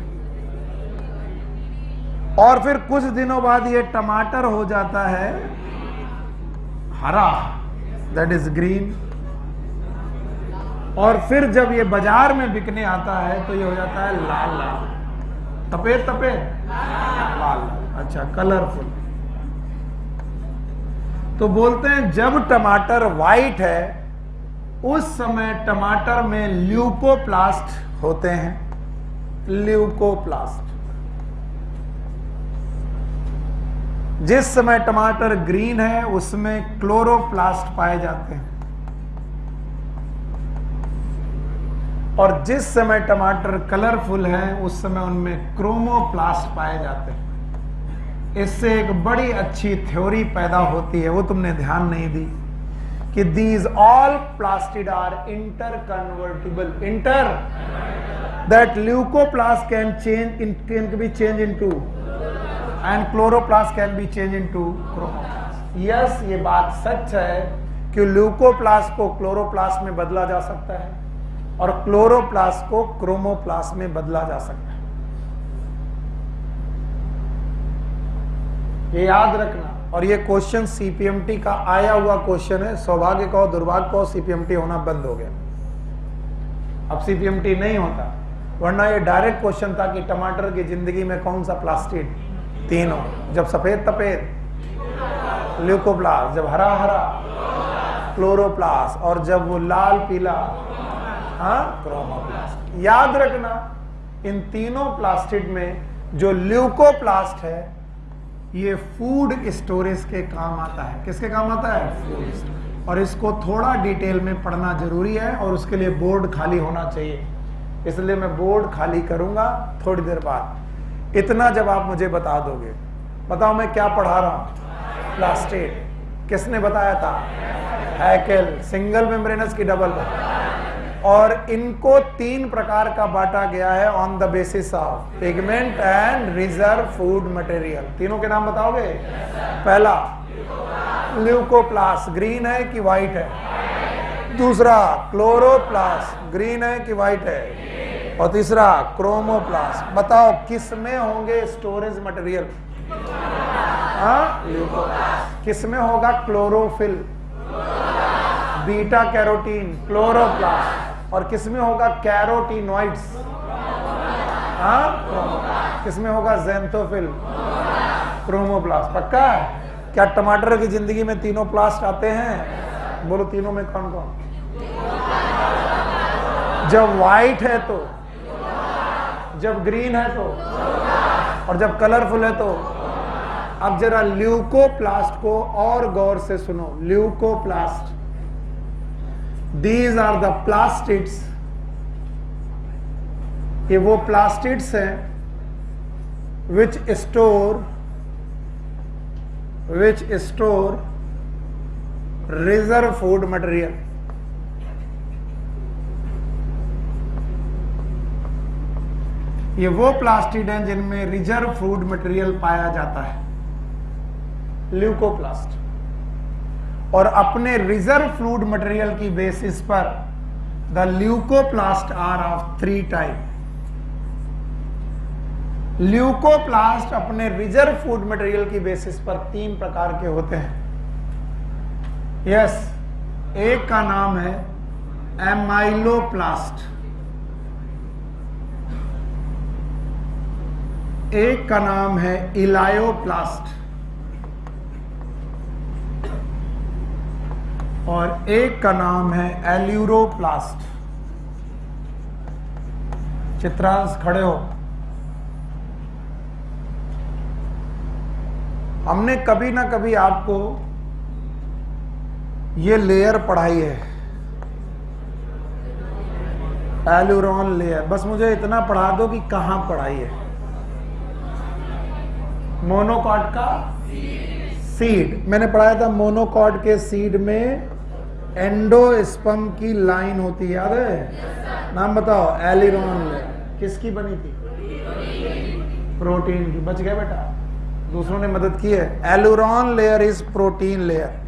और फिर कुछ दिनों बाद ये टमाटर हो जाता है हरा, दैट इज ग्रीन। और फिर जब ये बाजार में बिकने आता है तो ये हो जाता है लाल लाल, सफेद सफेद लाल। अच्छा, कलरफुल। तो बोलते हैं जब टमाटर वाइट है उस समय टमाटर में ल्यूकोप्लास्ट होते हैं। ल्यूकोप्लास्ट। जिस समय टमाटर ग्रीन है उसमें क्लोरोप्लास्ट पाए जाते हैं। और जिस समय टमाटर कलरफुल है उस समय उनमें क्रोमोप्लास्ट पाए जाते हैं। इससे एक बड़ी अच्छी थ्योरी पैदा होती है, वो तुमने ध्यान नहीं दी, कि these all plastid are inter convertible. Inter, that leucoplast can change in, can be change into, and chloroplast can be change into chromoplast. Yes, ये बात सच है कि ल्यूकोप्लास्ट को क्लोरोप्लास्ट में बदला जा सकता है और क्लोरोप्लास्ट को क्रोमोप्लास्ट में बदला जा सकता है। ये याद रखना। और ये क्वेश्चन सीपीएमटी का आया हुआ क्वेश्चन है। सौभाग्य कहो दुर्भाग्य कहो, सीपीएमटी होना बंद हो गया। अब सीपीएमटी नहीं होता, वरना ये डायरेक्ट क्वेश्चन था कि टमाटर की जिंदगी में कौन सा प्लास्टिड? तीनों। जब सफेद सफेद ल्यूकोप्लास्ट, जब हरा हरा क्लोरोप्लास्ट, और जब वो लाल पीला क्रोमोप्लास्ट। याद रखना, इन तीनों प्लास्टिड में जो ल्यूकोप्लास्ट है ये फूड स्टोरेज के काम आता है। किसके काम आता है? फूड। और इसको थोड़ा डिटेल में पढ़ना जरूरी है और उसके लिए बोर्ड खाली होना चाहिए, इसलिए मैं बोर्ड खाली करूंगा थोड़ी देर बाद। इतना जब आप मुझे बता दोगे, बताओ मैं क्या पढ़ा रहा हूं? प्लास्टेट। किसने बताया था? हैकेल। सिंगल मेम्ब्रेनस की डबल। और इनको 3 प्रकार का बांटा गया है on the basis of pigment and reserve food material. तीनों के नाम बताओगे? पहला ल्यूकोप्लास्ट, ग्रीन है कि व्हाइट है? दूसरा क्लोरोप्लास्ट, ग्रीन है कि व्हाइट है? और तीसरा क्रोमोप्लास्ट। बताओ किस में होंगे स्टोरेज मटेरियल? ल्यूकोप्लास्ट। किस में होगा क्लोरोफिल? Beta carotene, chloroplast. और किस में होगा कैरोटीनॉइड्स? किस में होगा ज़ैंथोफिल? क्रोमोप्लास्ट। पक्का है? क्या टमाटर की जिंदगी में तीनों प्लास्ट आते हैं? बोलो तीनों में कौन कौन? जब व्हाइट है तो, जब ग्रीन है तो, और जब कलरफुल है तो। अब जरा ल्यूकोप्लास्ट को और गौर से सुनो। Leucoplast, these are the plastids. ये वो प्लास्टिड्स हैं which store reserve food material। ये वो प्लास्टिड हैं जिनमें रिजर्व फूड मटेरियल पाया जाता है, ल्यूकोप्लास्ट। और अपने रिजर्व फूड मटेरियल की बेसिस पर the leucoplast are of 3 type. Leucoplast अपने रिजर्व फूड मटेरियल की बेसिस पर 3 प्रकार के होते हैं। यस, एक का नाम है एमाइलोप्लास्ट, एक का नाम है इलायोप्लास्ट, और एक का नाम है एल्यूरोप्लास्ट। चित्रांश खड़े हो। हमने कभी ना कभी आपको ये लेयर पढ़ाई है, एल्यूरोन लेयर। बस मुझे इतना पढ़ा दो कि कहां पढ़ाई है। मोनोकॉट का सीड मैंने पढ़ाया था। मोनोकॉट के सीड में एंडोस्पर्म की लाइन होती है, याद है? नाम बताओ। एलिरोन लेयर किसकी बनी थी? प्रोटीन की। बच गए बेटा, दूसरों ने मदद की है। Aleurone layer is protein layer.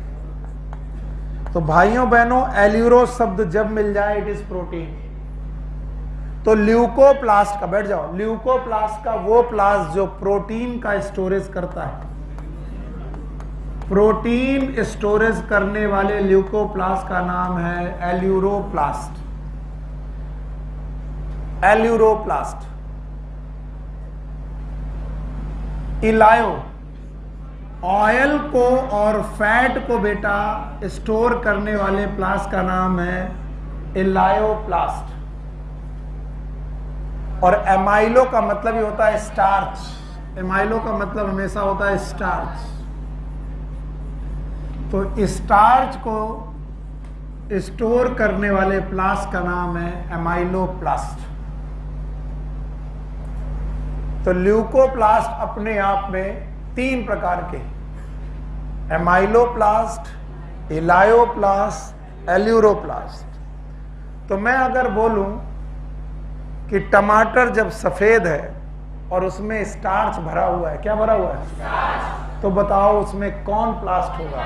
तो भाइयों बहनों, एल्यूरो शब्द जब मिल जाए इट इज प्रोटीन। तो ल्यूकोप्लास्ट का, बैठ जाओ, ल्यूकोप्लास्ट का वो प्लास्ट जो प्रोटीन का स्टोरेज करता है। प्रोटीन स्टोरेज करने वाले ल्यूकोप्लास्ट का नाम है एल्यूरोप्लास्ट। एल्यूरोप्लास्ट। इलायो, ऑयल को और फैट को बेटा स्टोर करने वाले प्लास्ट का नाम है इलायोप्लास्ट। और एमाइलो का मतलब ही होता है स्टार्च। एमाइलो का मतलब हमेशा होता है स्टार्च। तो स्टार्च को स्टोर करने वाले प्लास्ट का नाम है एमाइलोप्लास्ट। तो ल्यूकोप्लास्ट अपने आप में 3 प्रकार के, एमाइलोप्लास्ट, इलायोप्लास्ट, एल्यूरोप्लास्ट। तो मैं अगर बोलूं कि टमाटर जब सफेद है और उसमें स्टार्च भरा हुआ है, क्या भरा हुआ है? स्टार्च। तो बताओ उसमें कौन प्लास्ट होगा?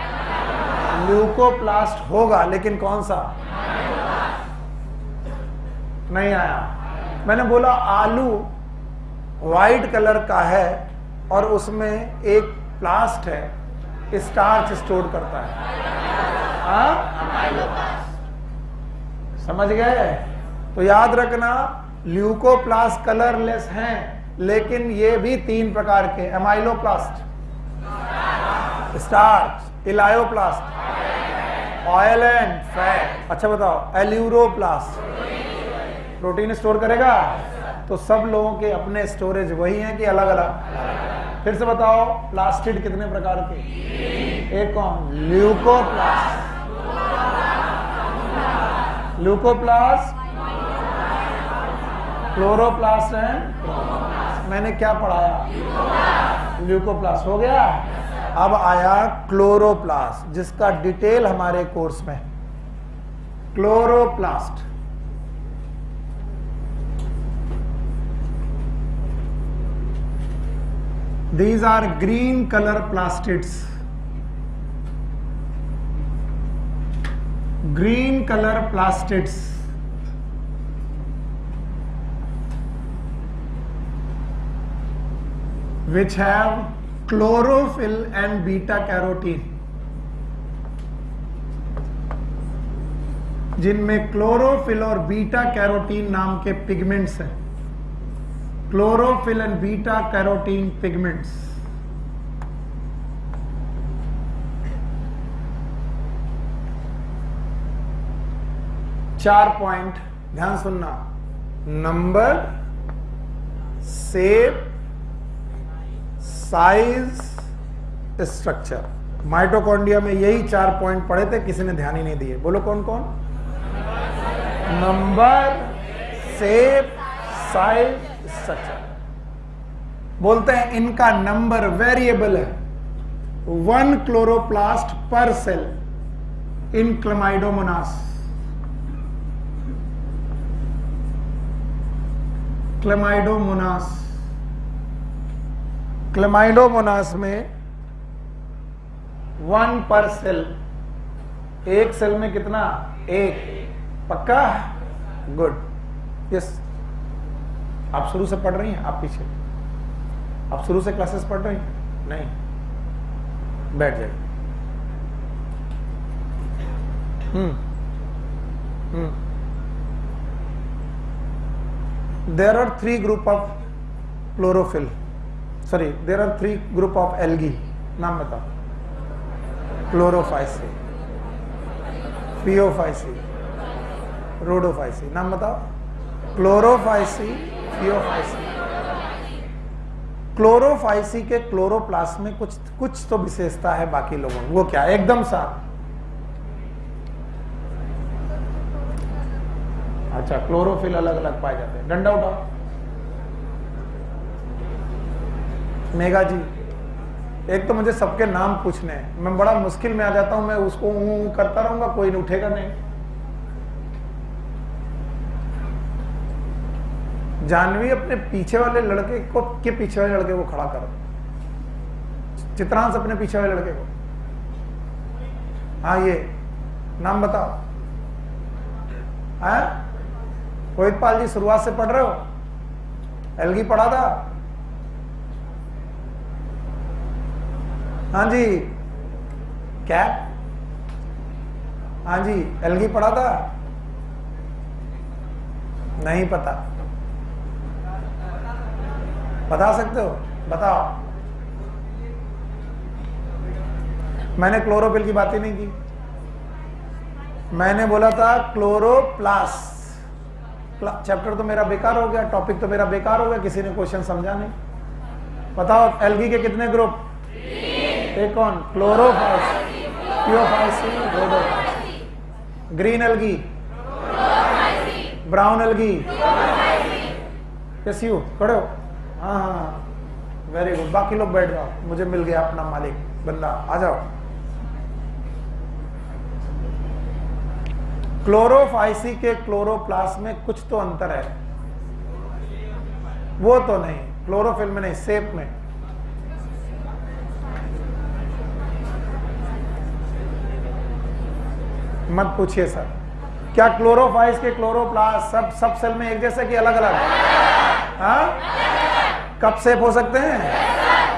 ल्यूकोप्लास्ट होगा, लेकिन कौन सा? नहीं आया। मैंने बोला आलू व्हाइट कलर का है और उसमें एक प्लास्ट है, स्टार्च स्टोर करता है। समझ गए? तो याद रखना, ल्यूकोप्लास्ट कलरलेस हैं, लेकिन ये भी 3 प्रकार के, amyloplast, starch, elaioplast, oil and fat. अच्छा बताओ, एल्यूरोप्लास्ट प्रोटीन स्टोर करेगा। तो सब लोगों के अपने स्टोरेज वही हैं कि अलग अलग? फिर से बताओ, प्लास्टिड कितने प्रकार के? एक कौन? ल्यूकोप्लास्ट, ल्यूकोप्लास्ट, क्लोरोप्लास्ट एंड मैंने क्या पढ़ाया? ल्यूकोप्लास्ट हो गया। अब आया क्लोरोप्लास्ट, जिसका डिटेल हमारे कोर्स में। Chloroplast these are green color plastids, green color plastids, which have chlorophyll and beta carotene, जिनमें क्लोरोफिल और बीटा कैरोटीन नाम के पिगमेंट्स हैं। Chlorophyll and beta carotene pigments. चार पॉइंट ध्यान सुनना, number, shape, size, structure. Mitochondria में यही 4 पॉइंट पढ़े थे, किसी ने ध्यान ही नहीं दिए। बोलो कौन कौन? Number, shape, size, structure. बोलते हैं इनका नंबर वेरिएबल है, 1 क्लोरोप्लास्ट पर सेल इन क्लेमाइडोमोनास। क्लेमाइडोमोनास, क्लेमाइडोमोनास में 1 पर सेल। एक सेल में कितना? 1। पक्का? Good, yes. आप शुरू से पढ़ रही हैं? आप पीछे, आप शुरू से क्लासेस पढ़ रही हैं? नहीं, बैठ जाइए। There are 3 group of chlorophyll, sorry, there are 3 group of algae. नाम बताओ। Chlorophyceae, Phaeophyceae, Rhodophyceae. नाम बताओ। Chlorophyceae, Phaeophyceae. क्लोरोफाइसी के क्लोरोप्लास्ट में कुछ तो विशेषता है बाकी लोगों में। वो क्या? एकदम साफ। अच्छा, क्लोरोफिल अलग अलग पाए जाते हैं। डंडा उठाओ। मेघा जी, एक तो मुझे सबके नाम पूछने हैं, मैं बड़ा मुश्किल में आ जाता हूं। मैं उसको करता रहूंगा, कोई नहीं उठेगा नहीं। जानवी, अपने पीछे वाले लड़के को के पीछे वाले लड़के को खड़ा करो। चित्रांश, अपने पीछे वाले लड़के को। हाँ, ये नाम बताओ। हाँ, रोहितपाल जी, शुरुआत से पढ़ रहे हो? एल्गी पढ़ा था? हाँ जी। कैप? हाँ जी। एल्गी पढ़ा था? नहीं पता? बता सकते हो? बताओ। मैंने क्लोरोफिल की बात ही नहीं की। मैंने बोला था क्लोरोप्लास्ट। चैप्टर तो मेरा बेकार हो गया, टॉपिक तो मेरा बेकार हो गया, किसी ने क्वेश्चन समझा नहीं। बताओ, एल्गी के कितने ग्रुप? एक कौन? Chlorophyceae, Phaeophyceae, Rhodophyceae. Green algae, brown algae, yes. You खड़े हो? हाँ हाँ, वेरी गुड। बाकी लोग बैठ जाओ, मुझे मिल गया अपना मालिक बंदा। आ जाओ। क्लोरोफाइसी के क्लोरोप्लास्ट में कुछ तो अंतर है। वो तो नहीं, क्लोरोफिल में नहीं, शेप में। मत पूछिए सर, क्या क्लोरोफाइस के क्लोरोप्लास्ट सब सेल में एक जैसे कि अलग अलग? हाँ, कब शेप हो सकते हैं?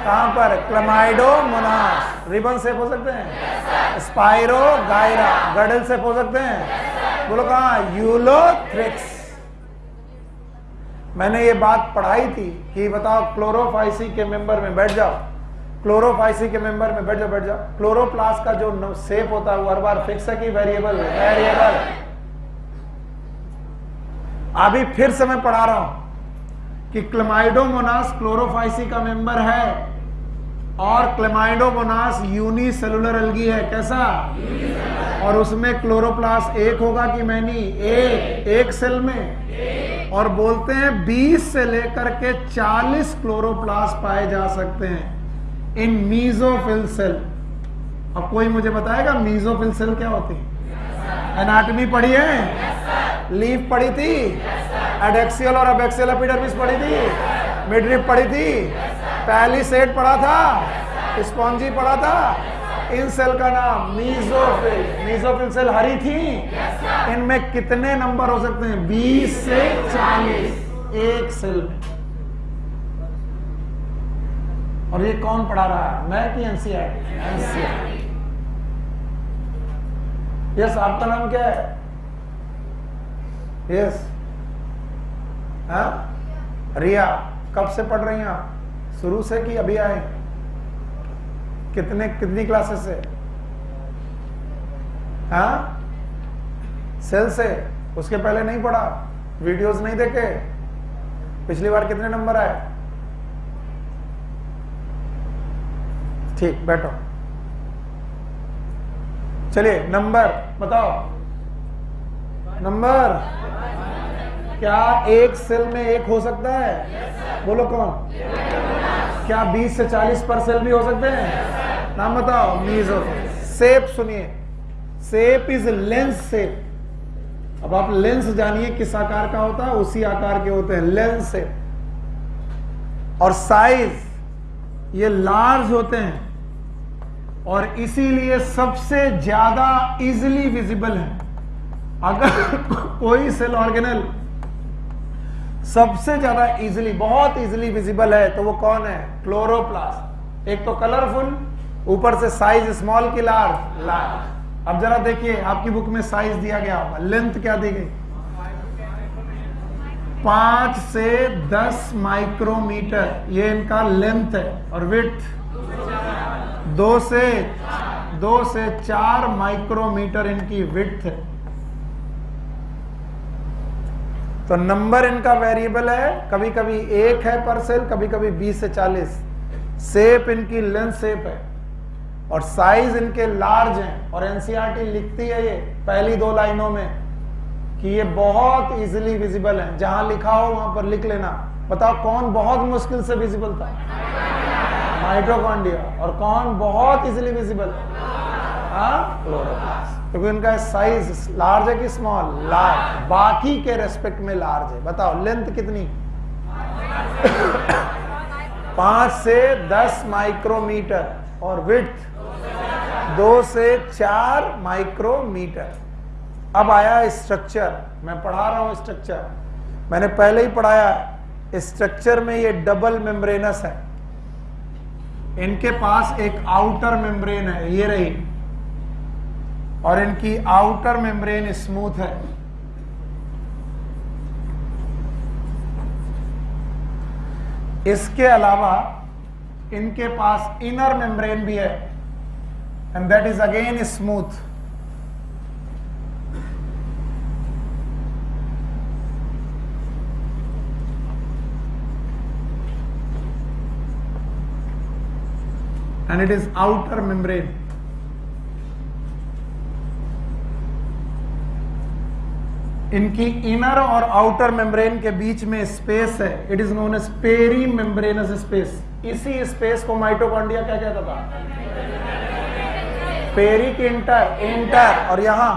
कहां पर? क्लेमाइडोमोनास। रिबन शेप हो सकते हैं? स्पाइरो गायरा। गडल शेप हो सकते हैं? बोलो कहां? यूलोथ्रिक्स। मैंने ये बात पढ़ाई थी कि बताओ, क्लोरोफाइसी के मेंबर में बैठ जाओ, क्लोरोफाइसी के मेंबर में बैठ जाओ, बैठ जाओ। क्लोरोप्लास्ट का जो शेप होता है वो हर बार फिक्स है कि वेरिएबल? वेरिएबल। अभी फिर से मैं पढ़ा रहा हूं कि क्लेमाइडोमोनास क्लोरोफाइसी का मेंबर है, और क्लेमाइडोमोनास यूनिसेलुलर एल्गी है। कैसा? और उसमें क्लोरोप्लास्ट एक होगा कि मैनी? एक सेल में। और बोलते हैं 20 से लेकर के 40 क्लोरोप्लास्ट पाए जा सकते हैं इन मीजोफिल सेल। अब कोई मुझे बताएगा मीजोफिल सेल क्या होती है? एनाटॉमी पढ़ी है? लीफ पढ़ी थी? एडेक्सियल और एबैक्सियल एपिडर्मिस पढ़ी थी? मिडरिप पढ़ी थी? पैलिसेड पढ़ा था? स्पॉन्जी पढ़ा था? इन सेल का नाम मीजोफिल। मीजोफिल सेल हरी थी। इनमें कितने नंबर हो सकते हैं? 20 से 40 एक सेल में। और ये कौन पढ़ा रहा है? मैं कि एनसीईआरटी? एनसीईआरटी। यस, आपका नाम क्या है? यस, हाँ, रिया। कब से पढ़ रही हैं आप? शुरू से कि अभी आए? कितनी क्लासेस से? हाँ, सेल से। उसके पहले नहीं पढ़ा? वीडियोस नहीं देखे? पिछली बार कितने नंबर आए? ठीक, बैठो। चलिए, नंबर बताओ। नंबर क्या एक सेल में एक हो सकता है? बोलो कौन? क्या 20 से 40 पर सेल भी हो सकते हैं? नाम बताओ। मीजोफिल। शेप सुनिए, शेप इज लेंस शेप। अब आप लेंस जानिए किस आकार का होता है? उसी आकार के होते हैं, लेंस शेप। और साइज ये लार्ज होते हैं और इसीलिए सबसे ज्यादा इजिली विजिबल है। अगर कोई सेल ऑर्गेनल सबसे ज्यादा इजिली, बहुत इजिली विजिबल है तो वो कौन है? क्लोरोप्लास्ट। एक तो कलरफुल, ऊपर से साइज स्मॉल की लार्ज। अब जरा देखिए, आपकी बुक में साइज दिया गया होगा, लेंथ क्या दी गई? 5 से 10 माइक्रोमीटर ये इनका लेंथ है। और विड्थ 2 से 4 माइक्रोमीटर इनकी विड्थ है। तो नंबर इनका वेरिएबल है, कभी कभी 1 है पर सेल, कभी कभी 20 से 40। शेप इनकी लेंस शेप है और साइज इनके लार्ज हैं। और एनसीईआरटी लिखती है ये पहली 2 लाइनों में कि ये बहुत इजीली विजिबल है। जहां लिखा हो वहां पर लिख लेना। बताओ कौन बहुत मुश्किल से विजिबल था? माइटोकॉन्ड्रिया। और कौन बहुत इजीली विजिबल? क्लोरोप्लास्ट। क्योंकि इनका साइज लार्ज है कि स्मॉल? लार्ज। बाकी के रेस्पेक्ट में लार्ज है। बताओ लेंथ कितनी? 5 से 10 माइक्रोमीटर और विड्थ 2 से 4 माइक्रोमीटर। अब आया स्ट्रक्चर। मैं पढ़ा रहा हूं स्ट्रक्चर, मैंने पहले ही पढ़ाया। स्ट्रक्चर में ये डबल मेम्ब्रेनस है। इनके पास एक आउटर मेम्ब्रेन है, ये रही, और इनकी आउटर मेम्ब्रेन स्मूथ है। इसके अलावा इनके पास इनर मेम्ब्रेन भी है and that is again smooth. and it is outer membrane. इनकी इनर और आउटर मेम्ब्रेन के बीच में स्पेस है, it is known as peri membranous space. इसी स्पेस को माइटोकॉन्ड्रिया क्या कहता था? पेरी के इंटर और यहां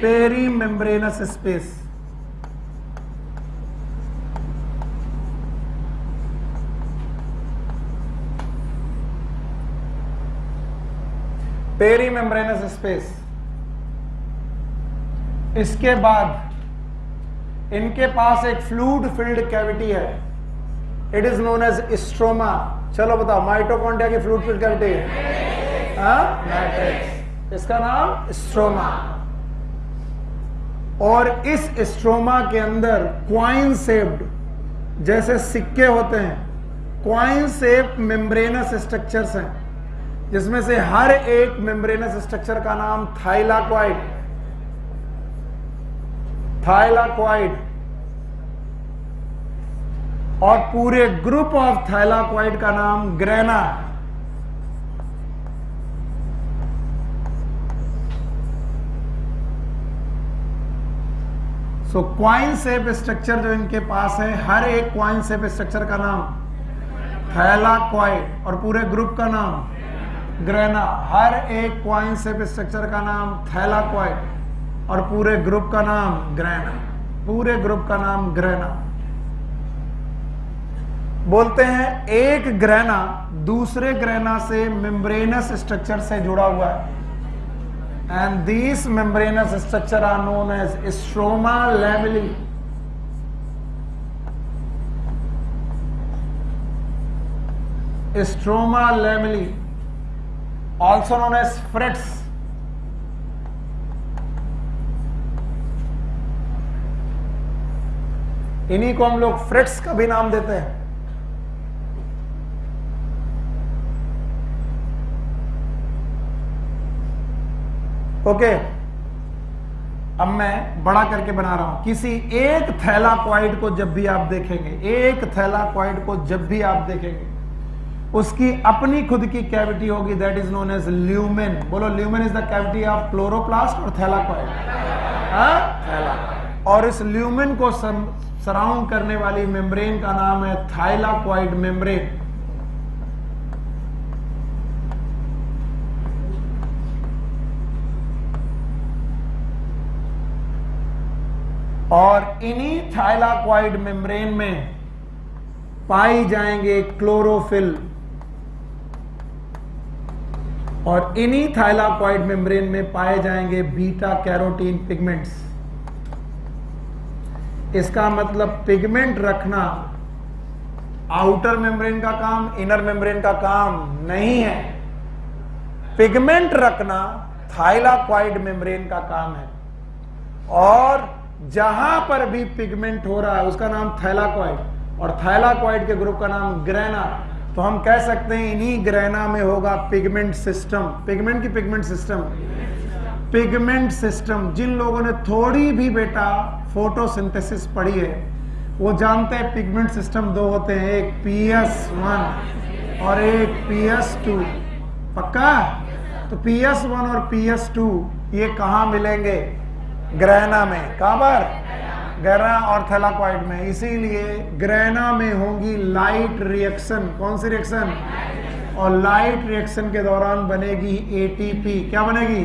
peri membranous space. Peri membranous space. इसके बाद इनके पास एक फ्लूइड फिल्ड कैविटी है, it is known as stroma. चलो बताओ माइटोकॉन्ड्रिया की फ्लूइड फिल्ड कैविटी है मैट्रिक्स, इसका नाम स्ट्रोमा। और इस स्ट्रोमा के अंदर क्वाइन शेप्ड, जैसे सिक्के होते हैं, क्वाइन शेप्ड मेम्ब्रेनस स्ट्रक्चर्स हैं, जिसमें से हर एक मेम्ब्रेनस स्ट्रक्चर का नाम थाइलाकॉइड, थाइलाकॉइड, और पूरे ग्रुप ऑफ थाइलाकॉइड का नाम ग्रेना। सो क्वाइन शेप स्ट्रक्चर जो इनके पास है, हर एक क्वाइन शेप स्ट्रक्चर का नाम थैलाकॉइड और पूरे ग्रुप का नाम ग्रेना। हर एक क्वाइन शेप स्ट्रक्चर का नाम थैलाकॉइड और पूरे ग्रुप का नाम ग्रेना। पूरे ग्रुप का नाम ग्रेना। बोलते हैं एक ग्रेना दूसरे ग्रेना से मेम्ब्रेनस स्ट्रक्चर से जुड़ा हुआ है, and these membranous structure are known as stroma lamellae. Stroma lamellae also known as frets. इन्हीं को हम लोग फ्रेट्स का भी नाम देते हैं। ओके, अब मैं बड़ा करके बना रहा हूं। किसी एक थैलाकॉइड को जब भी आप देखेंगे, एक थैलाकॉइड को जब भी आप देखेंगे, उसकी अपनी खुद की कैविटी होगी, that is known as lumen. बोलो, lumen is the cavity of chloroplast और थैलाकॉइड। और इस ल्यूमेन को सराउंड करने वाली मेम्ब्रेन का नाम है थाइलाकॉइड मेम्ब्रेन। और इन्हीं थाइलाकॉइड मेम्ब्रेन में पाई जाएंगे क्लोरोफिल, और इन्हीं थाइलाकॉइड मेम्ब्रेन में पाए जाएंगे बीटा कैरोटीन पिगमेंट्स। इसका मतलब पिगमेंट रखना आउटर मेम्ब्रेन का काम, इनर मेम्ब्रेन का काम नहीं है। पिगमेंट रखना थाइलाकॉइड मेम्ब्रेन का काम है, और जहां पर भी पिगमेंट हो रहा है उसका नाम थैलाकॉइड, और थैलाकॉइड के ग्रुप का नाम ग्रेना। तो हम कह सकते हैं इन्हीं ग्रेना में होगा पिगमेंट सिस्टम। पिगमेंट की पिगमेंट सिस्टम, पिगमेंट सिस्टम। जिन लोगों ने थोड़ी भी बेटा फोटोसिंथेसिस पढ़ी है वो जानते हैं पिगमेंट सिस्टम दो होते हैं, एक PS1 और एक PS2। पक्का? तो PS1 और PS2 ये कहां मिलेंगे? ग्रेना में। कहां पर? ग्रेना और थैलाकॉइड में। इसीलिए ग्रेना में होंगी लाइट रिएक्शन। कौन सी रिएक्शन? और लाइट रिएक्शन के दौरान बनेगी एटीपी। क्या बनेगी?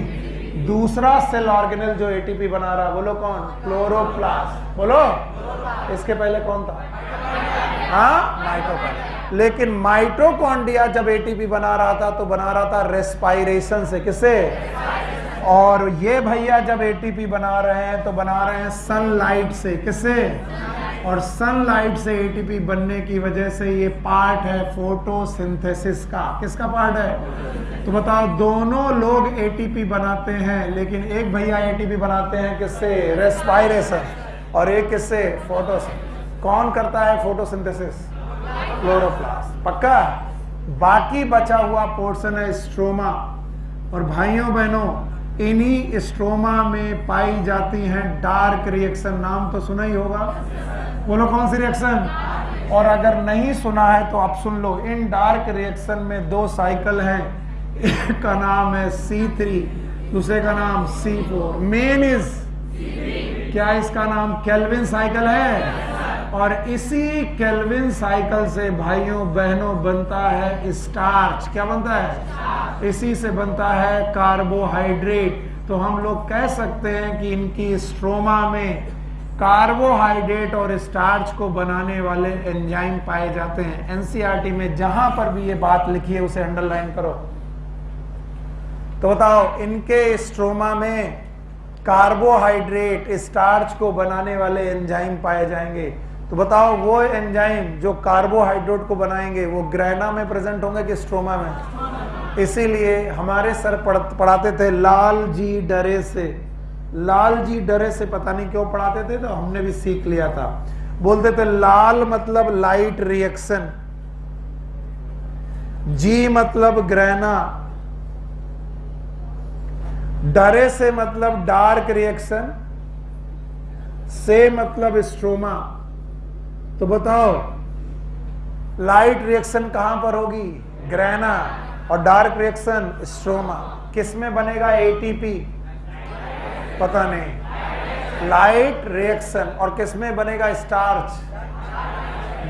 दूसरा सेल ऑर्गेनल जो एटीपी बना रहा है, बोलो कौन? क्लोरोप्लास्ट। बोलो, इसके पहले कौन था? हाँ, माइटोकॉन्ड्रिया। लेकिन माइटोकॉन्ड्रिया जब एटीपी बना रहा था तो बना रहा था रेस्पायरेशन से। किससे? और ये भैया जब एटीपी बना रहे हैं तो बना रहे हैं सनलाइट से। किससे? और सनलाइट से एटीपी बनने की वजह से ये पार्ट है फोटोसिंथेसिस का। किसका पार्ट है? तो बताओ, दोनों लोग एटीपी बनाते हैं, लेकिन एक भैया एटीपी बनाते हैं किससे? रेस्पायरेशन। और एक किससे? फोटोसिंथेसिस। कौन करता है फोटोसिंथेसिस? क्लोरोप्लास्ट। पक्का? बाकी बचा हुआ पोर्शन है स्ट्रोमा। और भाइयों बहनों, इन्हीं स्ट्रोमा में पाई जाती हैं डार्क रिएक्शन। नाम तो सुना ही होगा, बोलो कौन सी रिएक्शन? और अगर नहीं सुना है तो आप सुन लो। इन डार्क रिएक्शन में दो साइकिल हैं, एक का नाम है C3, दूसरे का नाम C4। मेन इज क्या? इसका नाम केल्विन साइकिल है। और इसी केल्विन साइकिल से भाइयों बहनों बनता है स्टार्च। क्या बनता है? इसी से बनता है कार्बोहाइड्रेट। तो हम लोग कह सकते हैं कि इनकी स्ट्रोमा में कार्बोहाइड्रेट और स्टार्च को बनाने वाले एंजाइम पाए जाते हैं। एनसीईआरटी में जहां पर भी ये बात लिखी है उसे अंडरलाइन करो। तो बताओ, इनके स्ट्रोमा में कार्बोहाइड्रेट स्टार्च को बनाने वाले एंजाइम पाए जाएंगे। तो बताओ, वो एंजाइम जो कार्बोहाइड्रेट को बनाएंगे वो ग्रेना में प्रेजेंट होंगे कि स्ट्रोमा में? इसीलिए हमारे सर पढ़ाते थे लाल जी डरे से। लाल जी डरे से पता नहीं क्यों पढ़ाते थे, तो हमने भी सीख लिया था। बोलते थे लाल मतलब लाइट रिएक्शन, जी मतलब ग्रेना, डरे से मतलब डार्क रिएक्शन, से मतलब स्ट्रोमा। तो बताओ, लाइट रिएक्शन कहां पर होगी? ग्रेना। और डार्क रिएक्शन स्ट्रोमा। किस में बनेगा एटीपी? पता नहीं। Light reaction. और किसमें बनेगा? स्टार्च।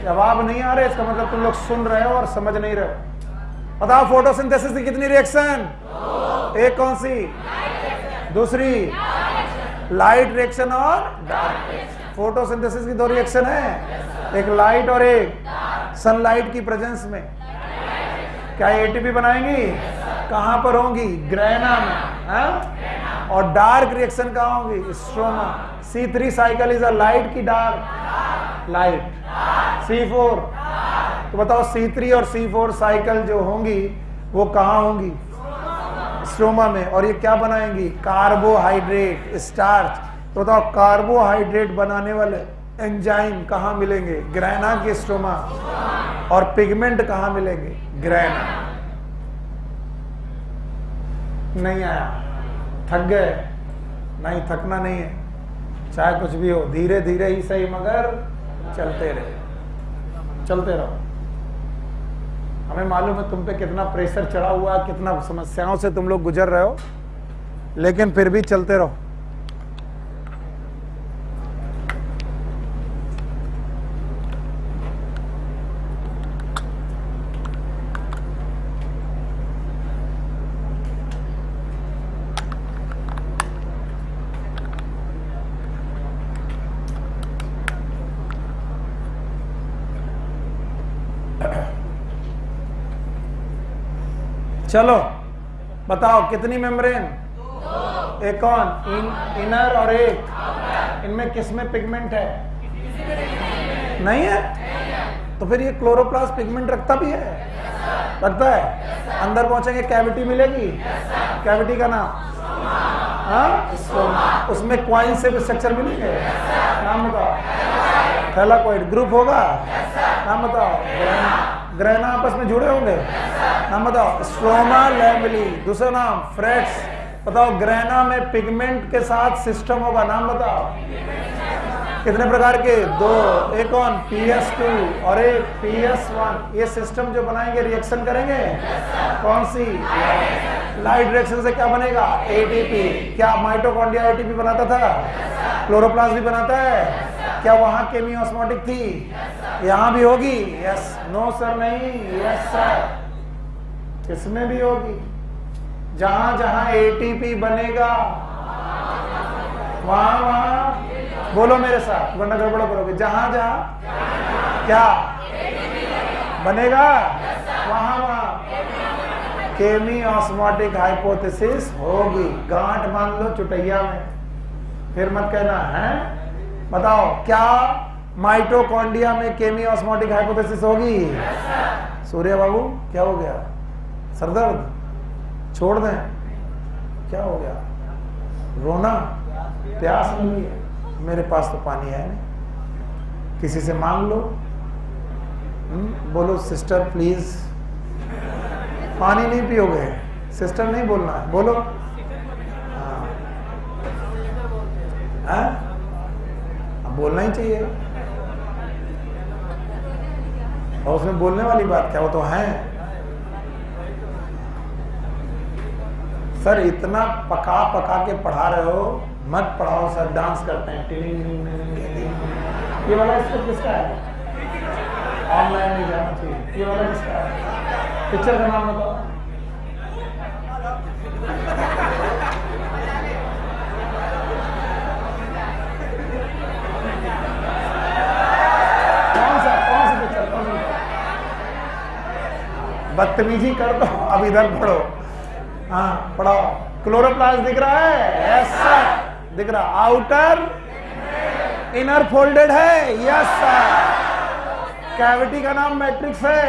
जवाब नहीं आ रहे, इसका मतलब तुम लोग सुन रहे हो और समझ नहीं रहे हो। बताओ फोटोसिंथेसिस की कितनी रिएक्शन? एक कौन सी? दूसरी लाइट रिएक्शन और डार्क रिएक्शन। फोटोसिंथेसिस की दो रिएक्शन है, एक लाइट और एक सनलाइट की प्रेजेंस में। क्या एटीपी बनाएंगी? कहां पर होंगी? ग्रेना में। हाँ? और डार्क रिएक्शन कहां होंगी? Stroma. C3 cycle is a light की डार्क? लाइट। C4 तो बताओ C3 और C4 साइकिल जो होंगी वो कहां होंगी? स्ट्रोमा में। और ये क्या बनाएंगी? Carbohydrate, starch. तो बताओ कार्बोहाइड्रेट बनाने वाले एंजाइम कहां मिलेंगे? ग्रेना की स्ट्रोमा। और पिगमेंट कहां मिलेंगे? ग्रेना। नहीं आया? थक गए? नहीं, थकना नहीं है, चाहे कुछ भी हो, धीरे धीरे ही सही मगर चलते रहे, चलते रहो। हमें मालूम है तुम पे कितना प्रेशर चढ़ा हुआ है, कितना समस्याओं से तुम लोग गुजर रहे हो, लेकिन फिर भी चलते रहो। चलो बताओ कितनी मेम्ब्रेन? एक कौन? इनर और एक। इनमें किसमें पिगमेंट है? नहीं है? तो फिर ये क्लोरोप्लास्ट पिगमेंट रखता भी है? रखता है। अंदर पहुंचेंगे कैविटी मिलेगी। कैविटी का नाम? हाँ, उसमें क्वाइन से स्ट्रक्चर मिलेंगे। नाम बताओ। थैलाकोइड ग्रुप होगा। नाम बताओ। ग्रेना आपस में जुड़े होंगे। नाम बताओ। Stroma lamellae. दूसरा नाम फ्रेट्स। बताओ ग्रेना में पिगमेंट के साथ सिस्टम होगा। नाम बताओ। कितने प्रकार के? दो। एक कौन? PS2 और एक PS1। ये सिस्टम जो बनाएंगे रिएक्शन करेंगे। कौन सी? लाइट रिएक्शन से क्या बनेगा? ATP। क्या माइटोकॉन्ड्रिया ATP बनाता था? क्लोरोप्लास्ट भी बनाता है। क्या वहां केमी ऑस्मोटिक थी? यहां भी होगी? यस। नो सर नहीं, यस सर। इसमें भी होगी। जहां जहां ATP बनेगा वहां वहां बोलो मेरे साथ वरना गड़बड़ करोगे। जहां जहां क्या बनेगा वहां वहां केमी ऑस्मोटिक हाइपोथेसिस होगी। गांठ मान लो चुटैया में, फिर मत कहना है। बताओ क्या माइटोकॉन्ड्रिया में केमी ऑस्मोटिक हाइपोथेसिस होगी? सूर्य बाबू क्या हो गया? सरदर्द? छोड़ दें? क्या हो गया? रोना? प्यास लगी है? मेरे पास तो पानी है नहीं, किसी से मांग लो। बोलो सिस्टर प्लीज। पानी नहीं पियोगे? सिस्टर नहीं बोलना है, बोलो। हाँ, बोलना ही चाहिए। और उसमें बोलने वाली बात क्या? वो तो है। सर इतना पका पका के पढ़ा रहे हो, मत पढ़ाओ सर, डांस करते हैं। ये वाला इसको किसका है? ऑनलाइन नहीं जाना चाहिए। ये वाला किसका है? पिक्चर का नाम बताओ। कौन सा पिक्चर? कौन सा? बदतमीजी कर दो, अब इधर पढ़ो। हाँ पढ़ाओ। क्लोरोप्लास्ट दिख रहा है? Yes sir. दिख रहा? आउटर इनर फोल्डेड है? Yes sir. कैविटी का नाम मैट्रिक्स है?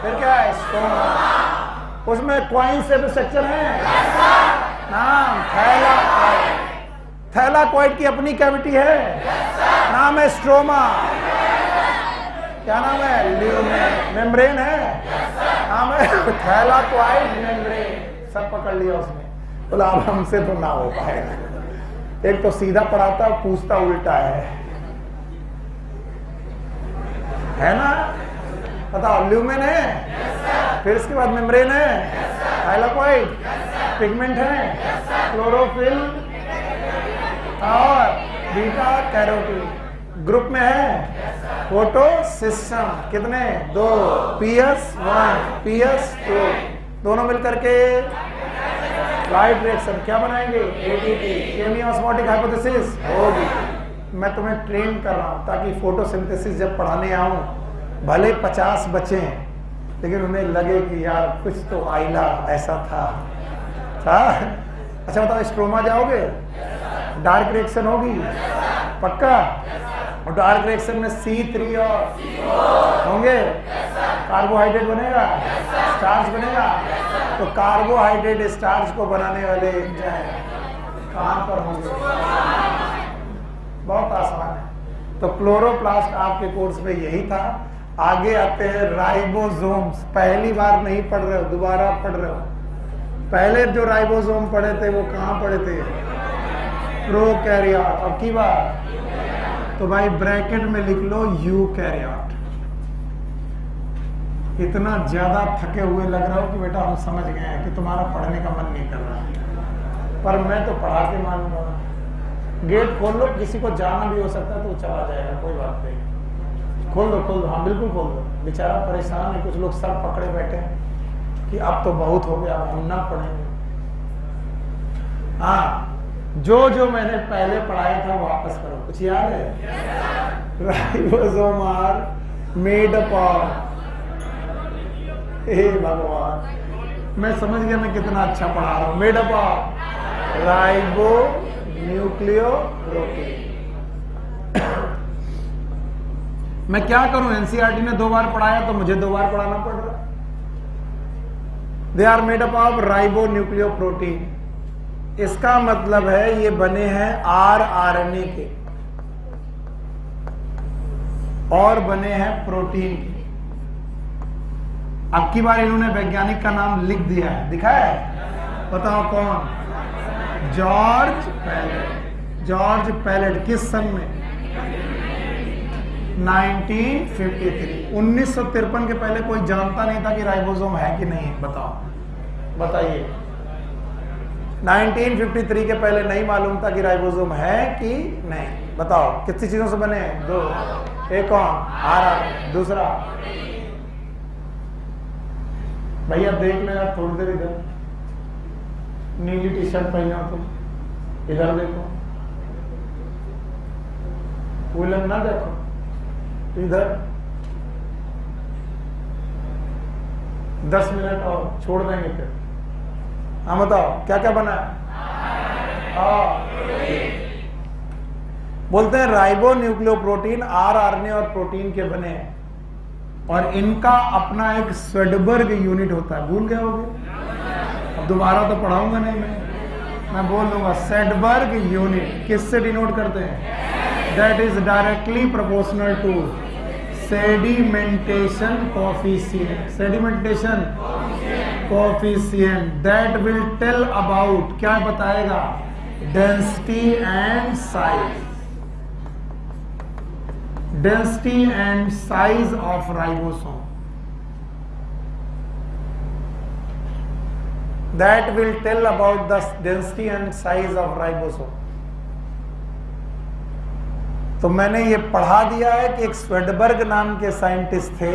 फिर क्या है? स्ट्रोमा। उसमें क्वाइन से स्ट्रक्चर है? नाम थैलाकॉइड। थैलाकॉइड की अपनी कैविटी है? नाम है स्ट्रोमा। क्या नाम है? ल्यूमेन। मेम्ब्रेन है? नाम है थैलाकॉइड मेम्ब्रेन। सब पकड़ लिया उसने। बोला अब हमसे तो ना हो पाएगा। एक तो सीधा पढ़ाता, पूछता उल्टा है ना? बताओ ल्यूमेन है, फिर इसके बाद मेम्ब्रेन है, थैलाकॉइड, पिगमेंट है, क्लोरोफिल बीटा कैरोटीन ग्रुप में है। फोटो सिस्टम कितने? 2, PS1 PS2 दोनों मिलकर के लाइट रिएक्शन क्या बनाएंगे? ATP केमियो ऑस्मोटिक हाइपोथेसिस होगी। मैं तुम्हें ट्रेन कर रहा हूं ताकि फोटोसिंथेसिस जब पढ़ाने आऊं भले 50 बच्चे हैं लेकिन उन्हें लगे कि यार कुछ तो आईला ऐसा था। अच्छा बताओ, स्ट्रोमा जाओगे? डार्क रिएक्शन होगी पक्का? और डार्क रिएक्शन में C3 और होंगे, कार्बोहाइड्रेट बनेगा, स्टार्च बनेगा। तो कार्बोहाइड्रेट स्टार्च को बनाने वाले एंजाइम कहां पर होंगे? बहुत आसान है। तो क्लोरोप्लास्ट आपके कोर्स में यही था। आगे आते हैं राइबोसोम्स। पहली बार नहीं पढ़ रहे हो, दोबारा पढ़ रहे हो। पहले जो राइबोसोम पढ़े थे वो कहां पढ़े थे? प्रोकैरियोट। अब की बार तो भाई ब्रैकेट में लिख लो यूकैरियोट। इतना ज्यादा थके हुए लग रहा हो कि बेटा हम समझ गए हैं कि तुम्हारा पढ़ने का मन नहीं कर रहा, पर मैं तो पढ़ा के मानूंगा। गेट खोल लो, किसी को जाना भी हो सकता है तो चला जाएगा, कोई बात नहीं। खोल दो, हाँ बिल्कुल खोल दो। बेचारा परेशान है, कुछ लोग सर पकड़े बैठे हैं कि अब तो बहुत हो गया, हम ना पढ़ेंगे। हाँ, जो मैंने पहले पढ़ाया था वापस करो। कुछ याद है? Ribosome are made up of, हे भगवान, मैं समझ गया मैं कितना अच्छा पढ़ा रहा हूं। Made up of ribo nucleoprotein. मैं क्या करूं? एनसीईआरटी ने 2 बार पढ़ाया तो मुझे 2 बार पढ़ाना पड़ रहा। They are made up of ribo nucleoprotein. इसका मतलब है ये बने हैं आरएनए के और बने हैं प्रोटीन के। अब की बार इन्होंने वैज्ञानिक का नाम लिख दिया है, दिखा है? बताओ कौन? George palette. जॉर्ज पैलेट किस सन में? 1953। 1953 के पहले कोई जानता नहीं था कि राइबोसोम है कि नहीं। बताइए 1953 के पहले नहीं मालूम था कि राइबोसोम है कि नहीं। बताओ कितनी चीजों से बने हैं? 2। एक कौन? आरएनए। दूसरा भैया देख लो यार थोड़ी देर, इधर नीली टी शर्ट पहने हो तुम, इधर देखो, वुलन ना देखो, इधर 10 मिनट और छोड़ देंगे फिर। हाँ बताओ क्या क्या बना है? बोलते हैं राइबो न्यूक्लियोप्रोटीन आरएनए और प्रोटीन के बने हैं और इनका अपना एक स्वेडबर्ग यूनिट होता है। भूल गए होगे? अब दोबारा तो पढ़ाऊंगा नहीं मैं बोल दूंगा स्वेडबर्ग यूनिट। किससे डिनोट करते हैं? That is directly proportional to sedimentation coefficient. Sedimentation coefficient that will tell about, क्या बताएगा? Density and size. Density and size of ribosome, that will tell about the density and size of ribosome। तो मैंने ये पढ़ा दिया है कि एक स्वेडबर्ग नाम के साइंटिस्ट थे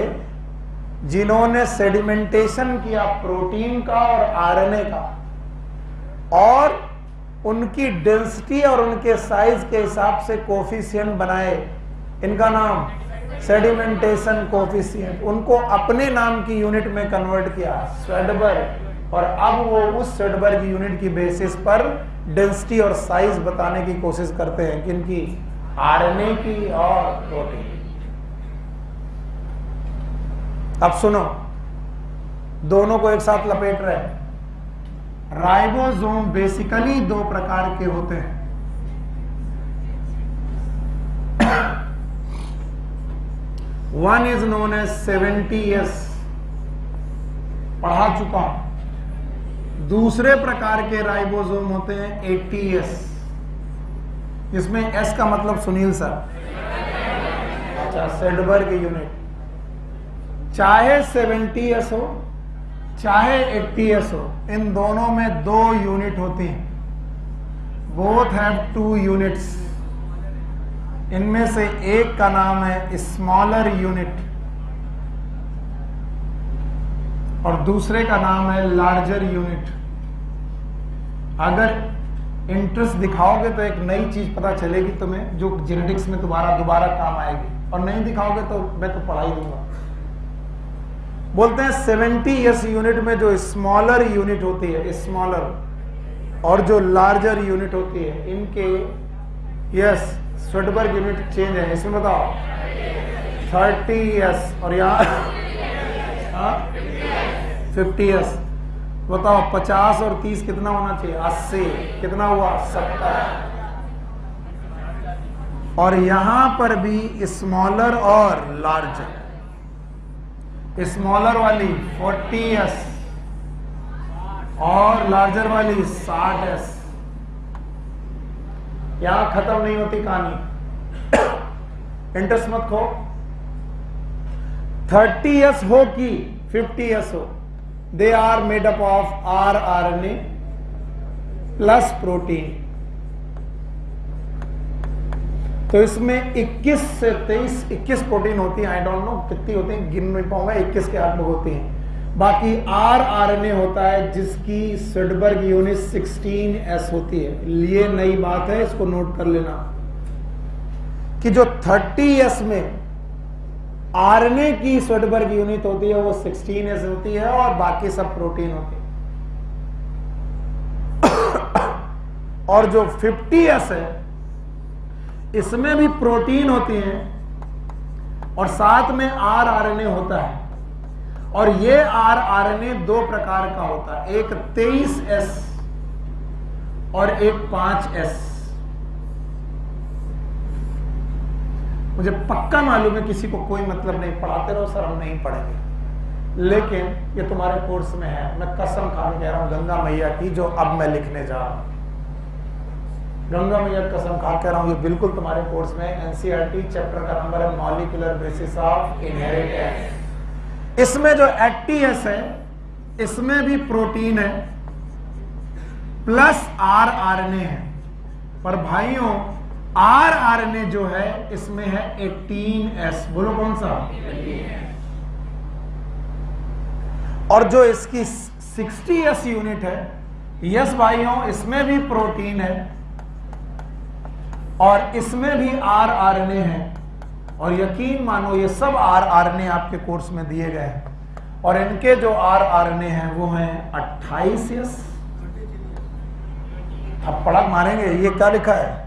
जिन्होंने सेडिमेंटेशन किया प्रोटीन का और आरएनए का, और उनकी डेंसिटी और उनके साइज के हिसाब से कोफिशिएंट बनाए। इनका नाम सेडिमेंटेशन कोफिशिएंट। उनको अपने नाम की यूनिट में कन्वर्ट किया स्वेडबर्ग, और अब वो उस स्वेडबर्ग यूनिट की बेसिस पर डेंसिटी और साइज बताने की कोशिश करते हैं, किनकी? आरएनए की और प्रोटीन। अब सुनो, दोनों को एक साथ लपेट रहे हैं। राइबोसोम बेसिकली 2 प्रकार के होते हैं। One is known as 70S, पढ़ा चुका हूं। दूसरे प्रकार के राइबोसोम होते हैं 80S, इसमें S का मतलब सुनील सर, अच्छा, स्वेडबर्ग यूनिट। चाहे 70S हो चाहे 80S हो, इन दोनों में 2 यूनिट होती हैं। Both have 2 units. इनमें से एक का नाम है स्मॉलर यूनिट और दूसरे का नाम है लार्जर यूनिट। अगर इंटरेस्ट दिखाओगे तो एक नई चीज पता चलेगी तुम्हें, जो जेनेटिक्स में दोबारा काम आएगी, और नहीं दिखाओगे तो मैं तो पढ़ा ही दूंगा। बोलते हैं 70s यूनिट में जो स्मॉलर यूनिट होती है, स्मॉलर, और जो लार्जर यूनिट होती है, इनके यस स्वेडबर्ग यूनिट चेंज है। इसमें बताओ 30s और यहाँ 50s। बताओ 50 और 30 कितना होना चाहिए? 80। कितना हुआ? 70। और यहां पर भी स्मॉलर और लार्जर। स्मॉलर वाली 40s और लार्जर वाली 60s। यहां खत्म नहीं होती कहानी, इंटरेस्ट मत खो। 30s हो कि 50s हो, they are made up of rRNA plus protein। तो इसमें 21 से 21 प्रोटीन होती है। आई डोंट नो कितनी होती है, गिन नहीं पाऊंगा, 21 के आसपास होती हैं। बाकी rRNA होता है जिसकी स्वेडबर्ग यूनिट 16s होती है। ये नई बात है, इसको नोट कर लेना कि जो 30s में आरएनए की स्वेडबर्ग यूनिट होती है वो 16s होती है और बाकी सब प्रोटीन होती है। और जो 50s है इसमें भी प्रोटीन होती हैं और साथ में rRNA होता है। और ये rRNA दो प्रकार का होता है, एक 23S और एक 5S। मुझे पक्का मालूम है किसी को कोई मतलब नहीं, पढ़ाते रहो सर हम नहीं पढ़ेंगे, लेकिन ये तुम्हारे कोर्स में है। मैं कसम खा के कह रहा हूं गंगा मैया की, जो अब मैं लिखने जा रहा हूं, गंगा मैया कसम खा कह रहा हूं, ये बिल्कुल तुम्हारे कोर्स में। एनसीईआरटी चैप्टर का नंबर है मॉलिक्यूलर बेसिस ऑफ इनहेरिटेंस। इसमें जो 80S है इसमें भी प्रोटीन है प्लस rRNA है, पर भाइयों rRNA जो है इसमें है 18S। बोलो कौन सा? और जो इसकी 60S यूनिट है, यस भाइयों, इसमें भी प्रोटीन है और इसमें भी rRNA है। और यकीन मानो ये सब rRNA आपके कोर्स में दिए गए हैं और इनके जो rRNA हैं वो हैं 28S। थप्पड़ मारेंगे, ये क्या लिखा है?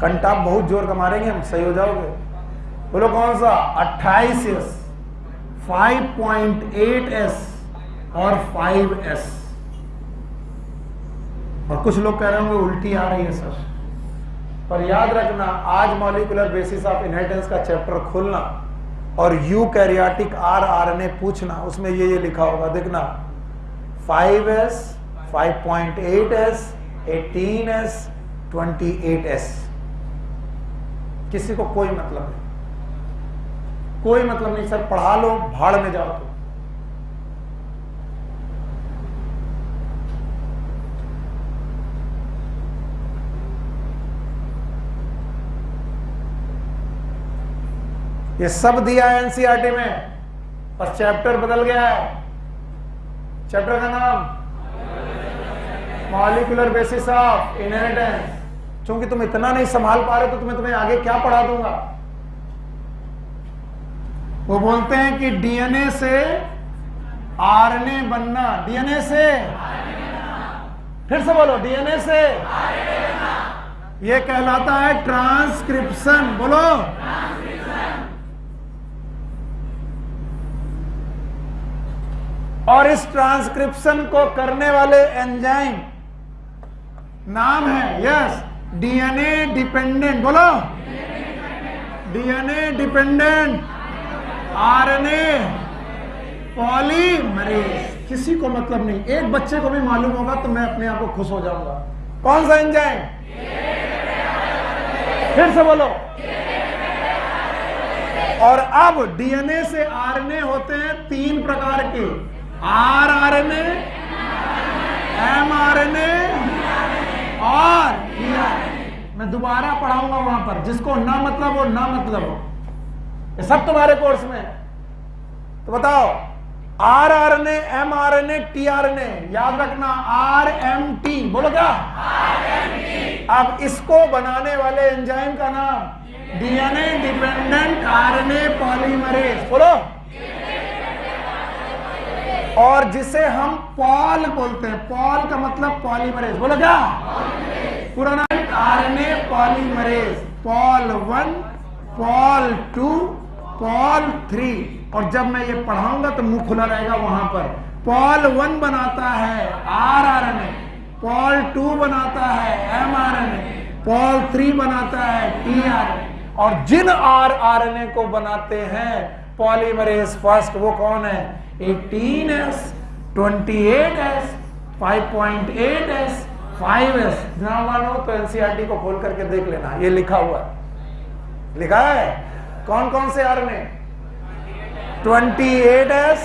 कंटा बहुत जोर का मारेंगे हम, सही हो जाओगे। बोलो कौन सा? 28S, 5.8S और 5S। और कुछ लोग कह रहे होंगे उल्टी आ रही है सर, पर याद रखना आज मॉलिक्यूलर बेसिस ऑफ इनहेरिटेंस का चैप्टर खोलना और यूकैरियोटिक rRNA पूछना, उसमें ये लिखा होगा, देखना 5S, 5.8S, 18S, 28S। किसी को कोई मतलब नहीं, कोई मतलब नहीं सर, पढ़ा लो भाड़ में जाओ। तो ये सब दिया है एनसीईआरटी में, पर चैप्टर बदल गया है। चैप्टर का नाम मॉलिक्यूलर बेसिस ऑफ इनहेरिटेंस। क्योंकि तुम इतना नहीं संभाल पा रहे तो तुम्हें आगे क्या पढ़ा दूंगा। वो बोलते हैं कि डीएनए से आरएनए बनना, डीएनए से, फिर से बोलो, डीएनए से, ये कहलाता है ट्रांसक्रिप्शन। बोलो, और इस ट्रांसक्रिप्शन को करने वाले एंजाइम नाम है, यस, डीएनए डिपेंडेंट। बोलो, डीएनए डिपेंडेंट आरएनए पॉलीमरेज। किसी को मतलब नहीं, एक बच्चे को भी मालूम होगा तो मैं अपने आप को खुश हो जाऊंगा। कौन सा एंजाइम? फिर से बोलो। और अब डीएनए से आरएनए होते हैं 3 प्रकार के, आरआरएनए, एमआरएनए और मैं दोबारा पढ़ाऊंगा वहां पर, जिसको ना मतलब हो ना मतलब हो, ये सब तुम्हारे कोर्स में है। तो बताओ, RNA, mRNA, tRNA, याद रखना, RMT, बोलो क्या? अब इसको बनाने वाले एंजाइम का नाम DNA डिपेंडेंट RNA पॉलीमरेज, बोलो। और जिसे हम पॉल बोलते हैं, पॉल का मतलब पॉलीमरेज, बोलो क्या? पूरा नाम RNA polymerase, Paul 1, Paul 2, Paul 3। और जब मैं ये पढ़ाऊंगा तो मुंह खुला रहेगा वहां पर। पॉल 1 बनाता है RNA, पॉल 2 बनाता है mRNA, पॉल 3 बनाता है tRNA। और जिन RNA को बनाते हैं पॉलीमरेज फर्स्ट, वो कौन है? 18S, 28S, 5.8S, 5S। ना मानो तो एनसीईआरटी को खोल करके देख लेना, ये लिखा हुआ है, लिखा है कौन कौन से RNA? 28S,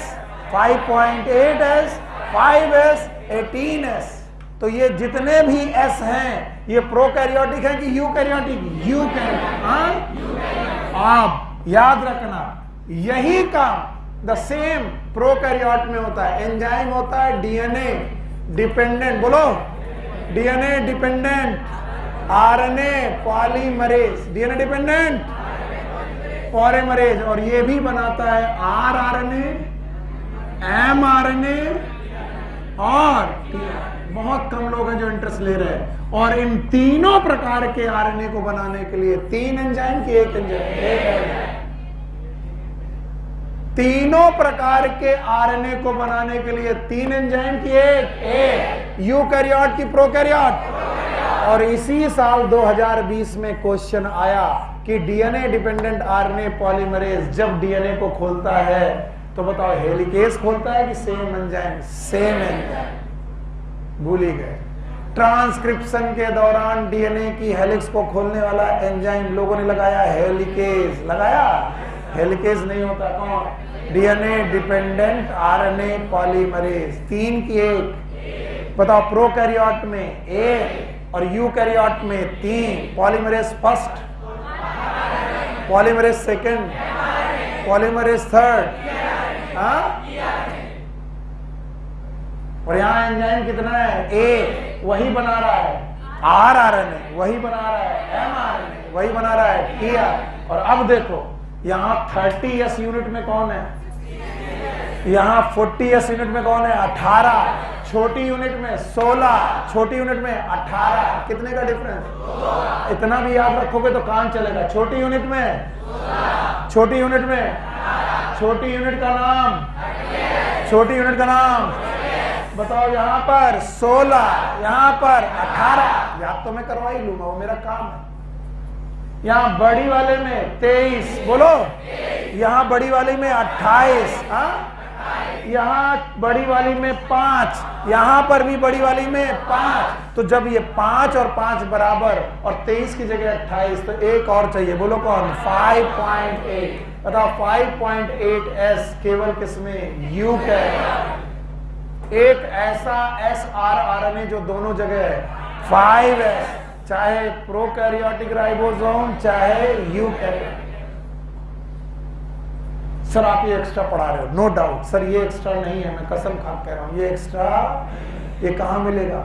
5.8S, 5S, 18S। तो ये जितने भी S हैं, ये प्रोकैरियोटिक है कि यूकैरियोटिक? यूकैरियोटिक। आप याद रखना, यही काम द सेम प्रोकैरियोट में होता है। एंजाइम होता है DNA डिपेंडेंट, बोलो, DNA dependent RNA polymerase, DNA dependent polymerase. और ये भी बनाता है RNA, mRNA और बहुत कम लोग हैं जो इंटरेस्ट ले रहे हैं। और इन तीनों प्रकार के RNA को बनाने के लिए 3 एंजाइम की 1 एंजाइम, तीनों प्रकार के RNA को बनाने के लिए 3 एंजाइम की 1 यूकैरियोट की प्रोकैरियोट। और इसी साल 2020 में क्वेश्चन आया कि DNA डिपेंडेंट RNA पॉलीमरेज जब DNA को खोलता है तो बताओ हेलिकेज खोलता है कि सेम एंजाइम? Same enzyme. भूल ही गए। ट्रांसक्रिप्शन के दौरान DNA की हेलिक्स को खोलने वाला एंजाइम लोगों ने लगाया हेलिकेज, लगाया? हेलिकेज नहीं होता, कौन? DNA dependent RNA polymerase. 3 की 1। बताओ, प्रोकैरियोट में 1 और यूकैरियोट में 3। Polymerase first, polymerase second, polymerase third. और यहां एंजाइम कितना है? 1। वही बना रहा है RNA, वही बना रहा है mRNA, वही बना रहा है tRNA। और अब देखो, यहां 30S यूनिट में कौन है? यहां 40S यूनिट में कौन है? 18। छोटी यूनिट में 16, छोटी यूनिट में 18। कितने का डिफरेंस? इतना भी याद रखोगे तो काम चलेगा। छोटी यूनिट में, छोटी यूनिट में, छोटी यूनिट का नाम, छोटी यूनिट का नाम बताओ। यहां पर 16, यहां पर 18। याद तो मैं करवा ही लूंगा, वो मेरा काम है। यहां बड़ी वाले में 23, बोलो। यहां बड़ी वाली में 28, यहां बड़ी वाली में 5, यहां पर भी बड़ी वाली में 5। तो जब ये 5 और 5 बराबर और 23 की जगह 28, तो एक और चाहिए, बोलो कौन? 5.8। बताओ 5.8S केवल किसमें? यूकैरियोट। एक ऐसा SrRNA जो दोनों जगह है, 5S, चाहे प्रोकैरियोटिक राइबोसोम चाहे यूकैरियोट। सर आप ये एक्स्ट्रा पढ़ा रहे हो, नो डाउट सर, ये एक्स्ट्रा नहीं है, मैं कसम खा कह रहा हूं, ये एक्स्ट्रा ये कहां मिलेगा?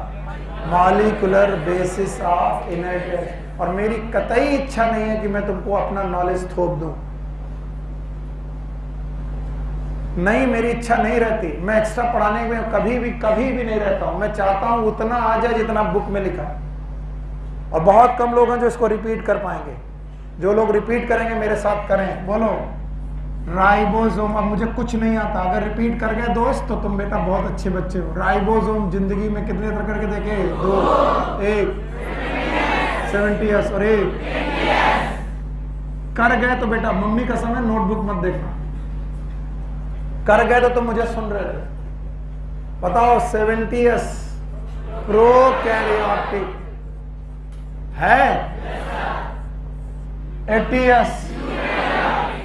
Molecular basis of inert. और मेरी कतई इच्छा नहीं है कि मैं तुमको अपना नॉलेज थोप दूं, नहीं, मेरी इच्छा नहीं रहती। मैं एक्स्ट्रा पढ़ाने में कभी भी नहीं रहता हूं। मैं चाहता हूं उतना आ जाए जितना बुक में लिखा है। और बहुत कम लोग हैं जो इसको रिपीट कर पाएंगे। जो लोग रिपीट करेंगे मेरे साथ करें, बोलो राइबोसोम। अब मुझे कुछ नहीं आता, अगर रिपीट कर गए दोस्त तो तुम बेटा बहुत अच्छे बच्चे हो। राइबोसोम जिंदगी में कितने तरह करके देखे? 2, 1 70S और 1 कर गए तो बेटा मम्मी का समय नोटबुक मत देखना। कर गए तो तुम मुझे सुन रहे थे। बताओ 70S प्रोकैरियोटिक है, 80S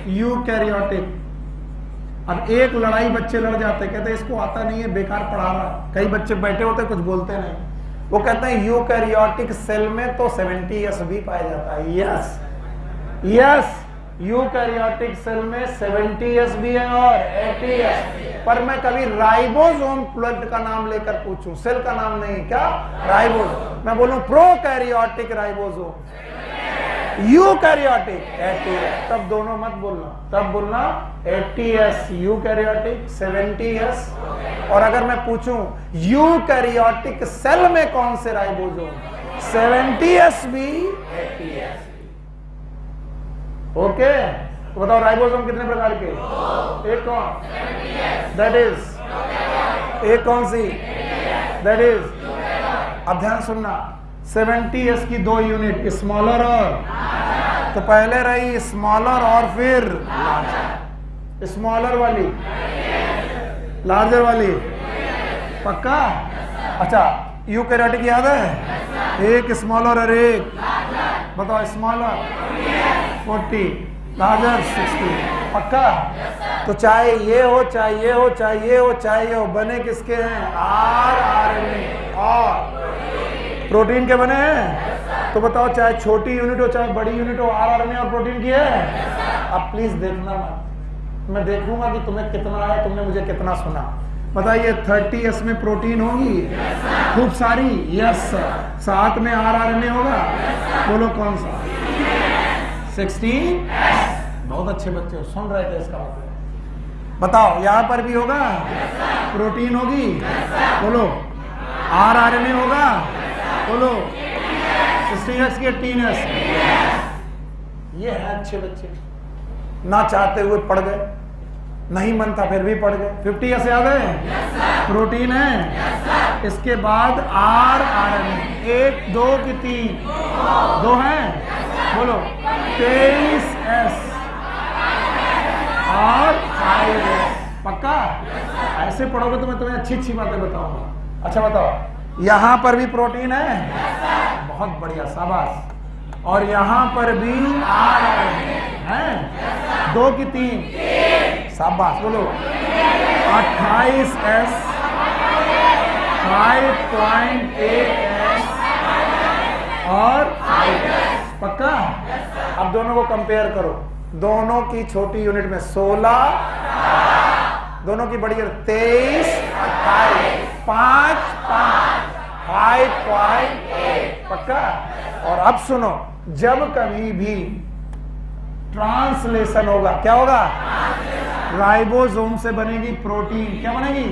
यूकैरियोटिक। अब एक लड़ाई बच्चे लड़ जाते, कहते इसको आता नहीं है, बेकार पढ़ा रहा। कई बच्चे बैठे होते कुछ बोलते नहीं, वो कहते हैं यूकैरियोटिक सेल में तो 70s भी पाया जाता है। यस यस, यूकैरियोटिक सेल में 70s भी है और 80s। पर मैं कभी राइबोसोम ब्लड का नाम लेकर पूछूं, सेल का नाम नहीं, क्या राइबोसोम, मैं बोलूं प्रोकैरियोटिक राइबोसोम, यूकैरियोटिक 80s, तब दोनों मत बोलना, तब बोलना 80s यूकैरियोटिक, 70s। और अगर मैं पूछूं यूकैरियोटिक सेल में कौन से राइबोसोम, 70s भी 80s। ओके, तो बताओ राइबोसोम कितने प्रकार के, एक कौन, दैट इज, एक कौन सी, दैट इज। अब ध्यान सुनना, 70s की दो यूनिट, स्मॉलर और, तो पहले रही स्मॉलर और फिर लार्जर, स्मॉलर वाली लार्जर वाली, पक्का। अच्छा, यूकैरियोटिक याद है, एक स्मॉलर और एक, बताओ स्मॉलर 40, लार्जर 60, पक्का। तो चाहे ये हो, चाहे ये हो, चाहे ये हो, चाहे ये हो, बने किसके हैं, RNA और प्रोटीन के बने हैं। तो बताओ चाहे छोटी यूनिट हो चाहे बड़ी यूनिट हो, RNA और प्रोटीन की है। अब प्लीज देखना मत, मैं देखूंगा कि तुम्हें कितना है, तुमने मुझे कितना सुना। बताइए 30s में प्रोटीन होगी, खूब सारी, यस। साथ में RNA होगा, बोलो कौन सा, 16। बहुत अच्छे बच्चे हो, सुन रहे थे इसका मतलब। बताओ यहां पर भी होगा, प्रोटीन होगी, बोलो RNA होगा, बोलो 16s की 18s। ये है अच्छे बच्चे, ना चाहते हुए पढ़ गए, नहीं मन था फिर भी पढ़ गए। 50s याद है, प्रोटीन है, इसके बाद RNA, 1 2 की 3, 2 है, बोलो 23S और 5S, पक्का। ऐसे पढ़ोगे तो मैं तुम्हें अच्छी अच्छी बातें बताऊंगा। अच्छा बताओ, यहां पर भी प्रोटीन है, बहुत बढ़िया, शाबाश। और यहां पर भी RNA है, 2 की 3, शाबाश, बोलो 28S, 5.8S और 5S, पक्का। अब दोनों को कंपेयर करो, दोनों की छोटी यूनिट में 16, दोनों की बड़ी 23, 28, 5.8, पक्का। और अब सुनो, जब कभी भी ट्रांसलेशन होगा, क्या होगा, राइबोसोम से बनेगी प्रोटीन, क्या बनेगी,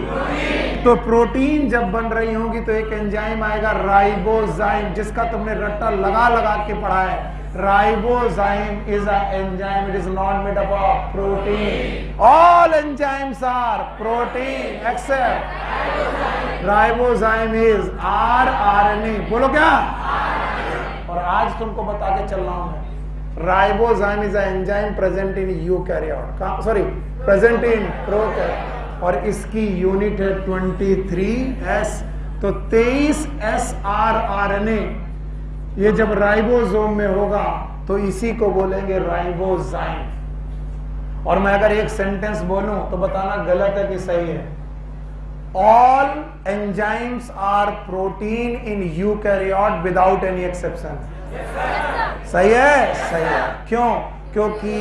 तो प्रोटीन जब बन रही होगी तो एक एंजाइम आएगा राइबोजाइम, जिसका तुमने रट्टा लगा लगा के पढ़ा है। Ribozyme is an enzyme, it is not made up of protein. All enzymes are protein except ribozyme is rRNA, बोलो क्या। और आज तुमको बता के चल रहा हूं मैं, ribozyme is an enzyme present in eukaryote, sorry present in prokaryote, और इसकी यूनिट है 23S, तो 23S rRNA। ये जब राइबोसोम में होगा तो इसी को बोलेंगे राइबोजाइम। और मैं अगर एक सेंटेंस बोलूं तो बताना गलत है कि सही है। All enzymes are protein in eukaryote without any exception. सही है, सही है। क्यों? क्योंकि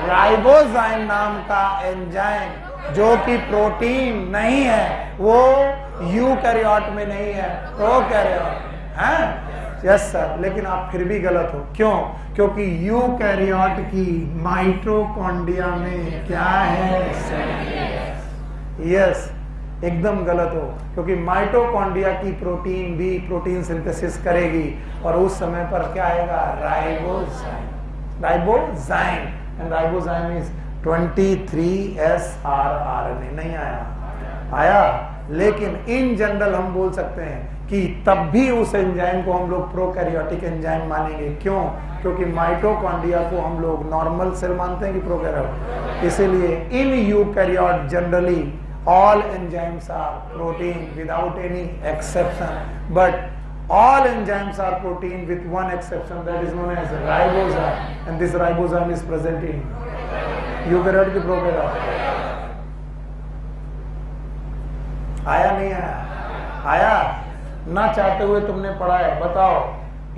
राइबोजाइम नाम का एंजाइम जो कि प्रोटीन नहीं है, वो यूकैरियोट में नहीं है, प्रोकैरियोट है। यस सर, लेकिन आप फिर भी गलत हो। क्यों? क्योंकि यूकैरियोट की माइटोकॉन्ड्रिया में क्या है, यस, एकदम गलत हो। क्योंकि माइटोकॉन्ड्रिया की प्रोटीन भी प्रोटीन सिंथेसिस करेगी और उस समय पर क्या आएगा, ribozyme, ribozyme, and ribozyme is 23S rRNA। नहीं आया? आया। लेकिन इन जनरल हम बोल सकते हैं कि तब भी उस एंजाइम को हम लोग प्रोकैरियोटिक एंजाइम मानेंगे। क्यों? क्योंकि माइटोकॉन्ड्रिया को हम लोग नॉर्मल सेल मानते हैं कि प्रोकैरियोट। इसीलिए इन eukaryote generally all enzymes are protein without any exception, but all enzymes are protein with one exception, that is known as ribozyme, and this ribozyme is present in eukaryote की prokaryote। आया नहीं आया? आया। ना चाहते हुए तुमने पढ़ा है। बताओ,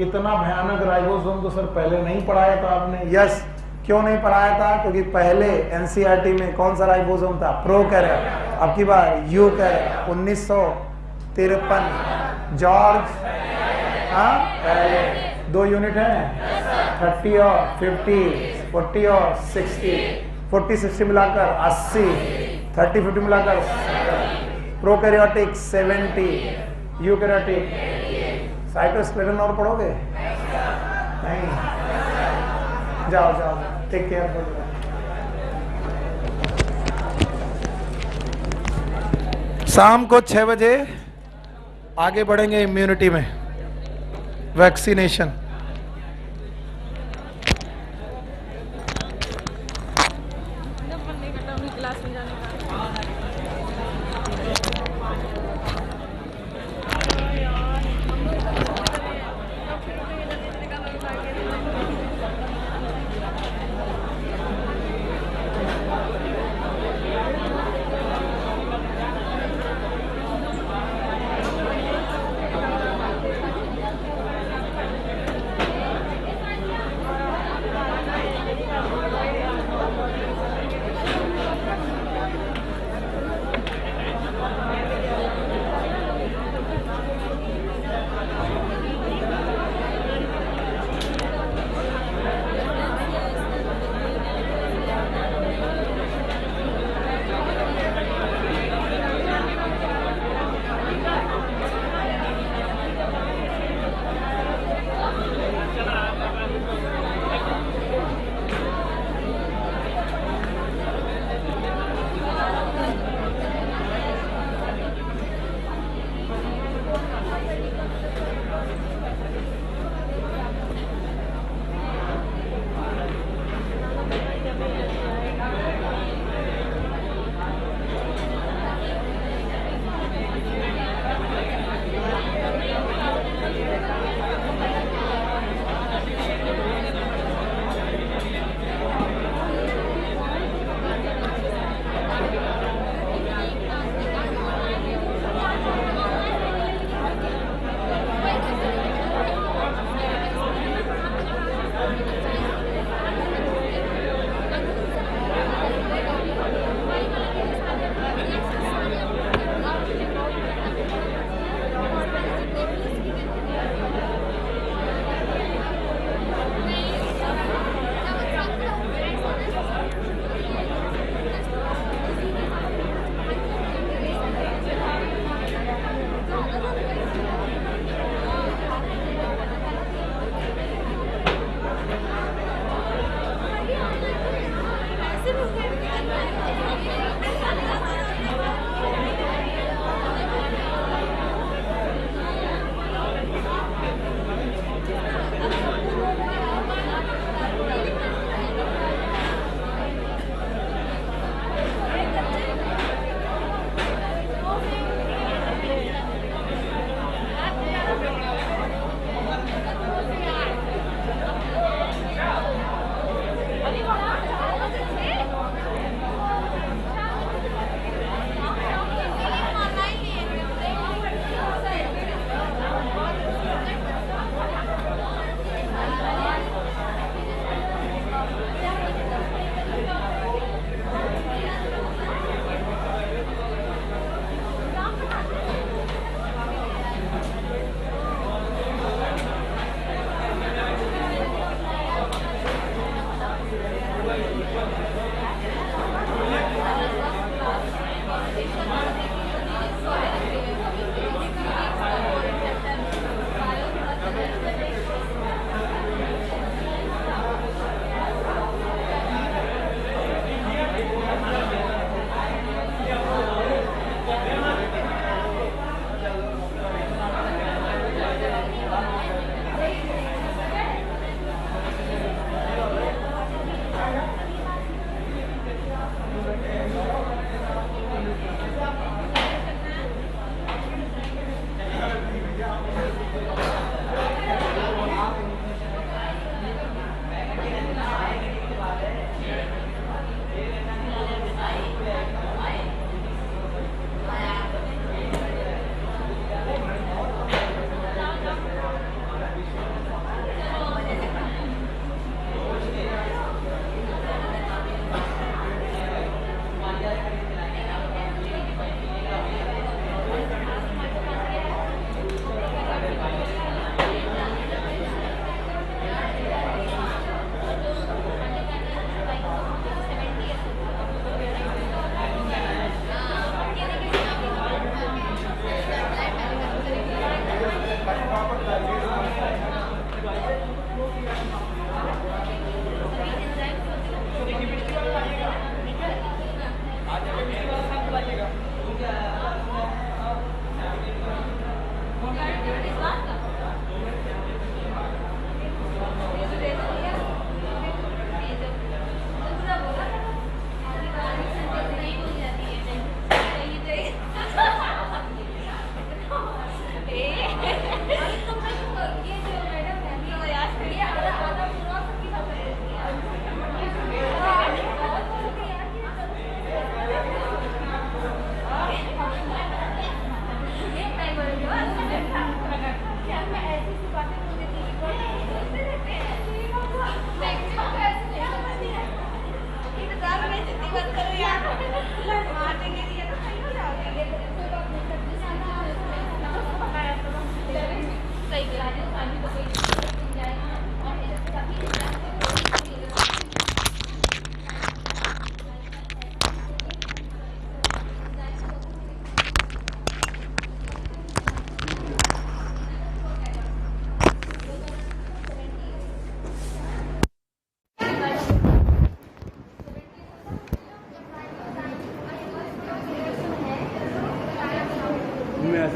इतना भयानक राइबोसोम तो सर पहले नहीं पढ़ाया था आपने। यस, क्यों नहीं पढ़ाया था? क्योंकि पहले एनसीईआरटी में कौन सा राइबोसोम था? प्रोकैरियोट। अब की बार यूकैरियोट। 1953 जॉर्ज पहले 2 यूनिट है, 30 और 50, 40 और 60, 40-60 मिलाकर 80, 30-50 मिलाकर प्रोकैरियोटिक 70, यूकैरियोटिक। साइटोस्केलेटन और पढ़ोगे? नहीं, जाओ जाओ, टेक केयर। शाम को 6 बजे आगे बढ़ेंगे इम्यूनिटी में, वैक्सीनेशन।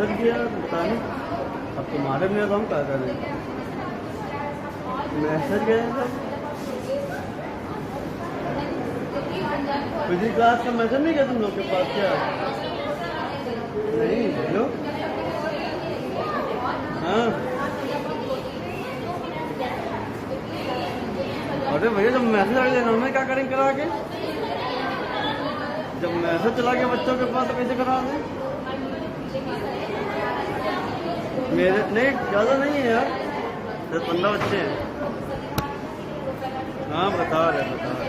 मैसेज किया पता नहीं, अब तुम्हारे में तो हम क्या करें, मैसेज गए सब फिजिक्स क्लास का मैसेज नहीं गया तुम लोग के पास क्या? नहीं हेलो हाँ अरे भैया जब मैसेज आ गया हमें क्या करेंगे करा के, जब मैसेज चला गया बच्चों के पास तो कैसे करा दें? मेरे नहीं ज़्यादा नहीं है यार, 10-15 बच्चे हैं। हाँ बता रहे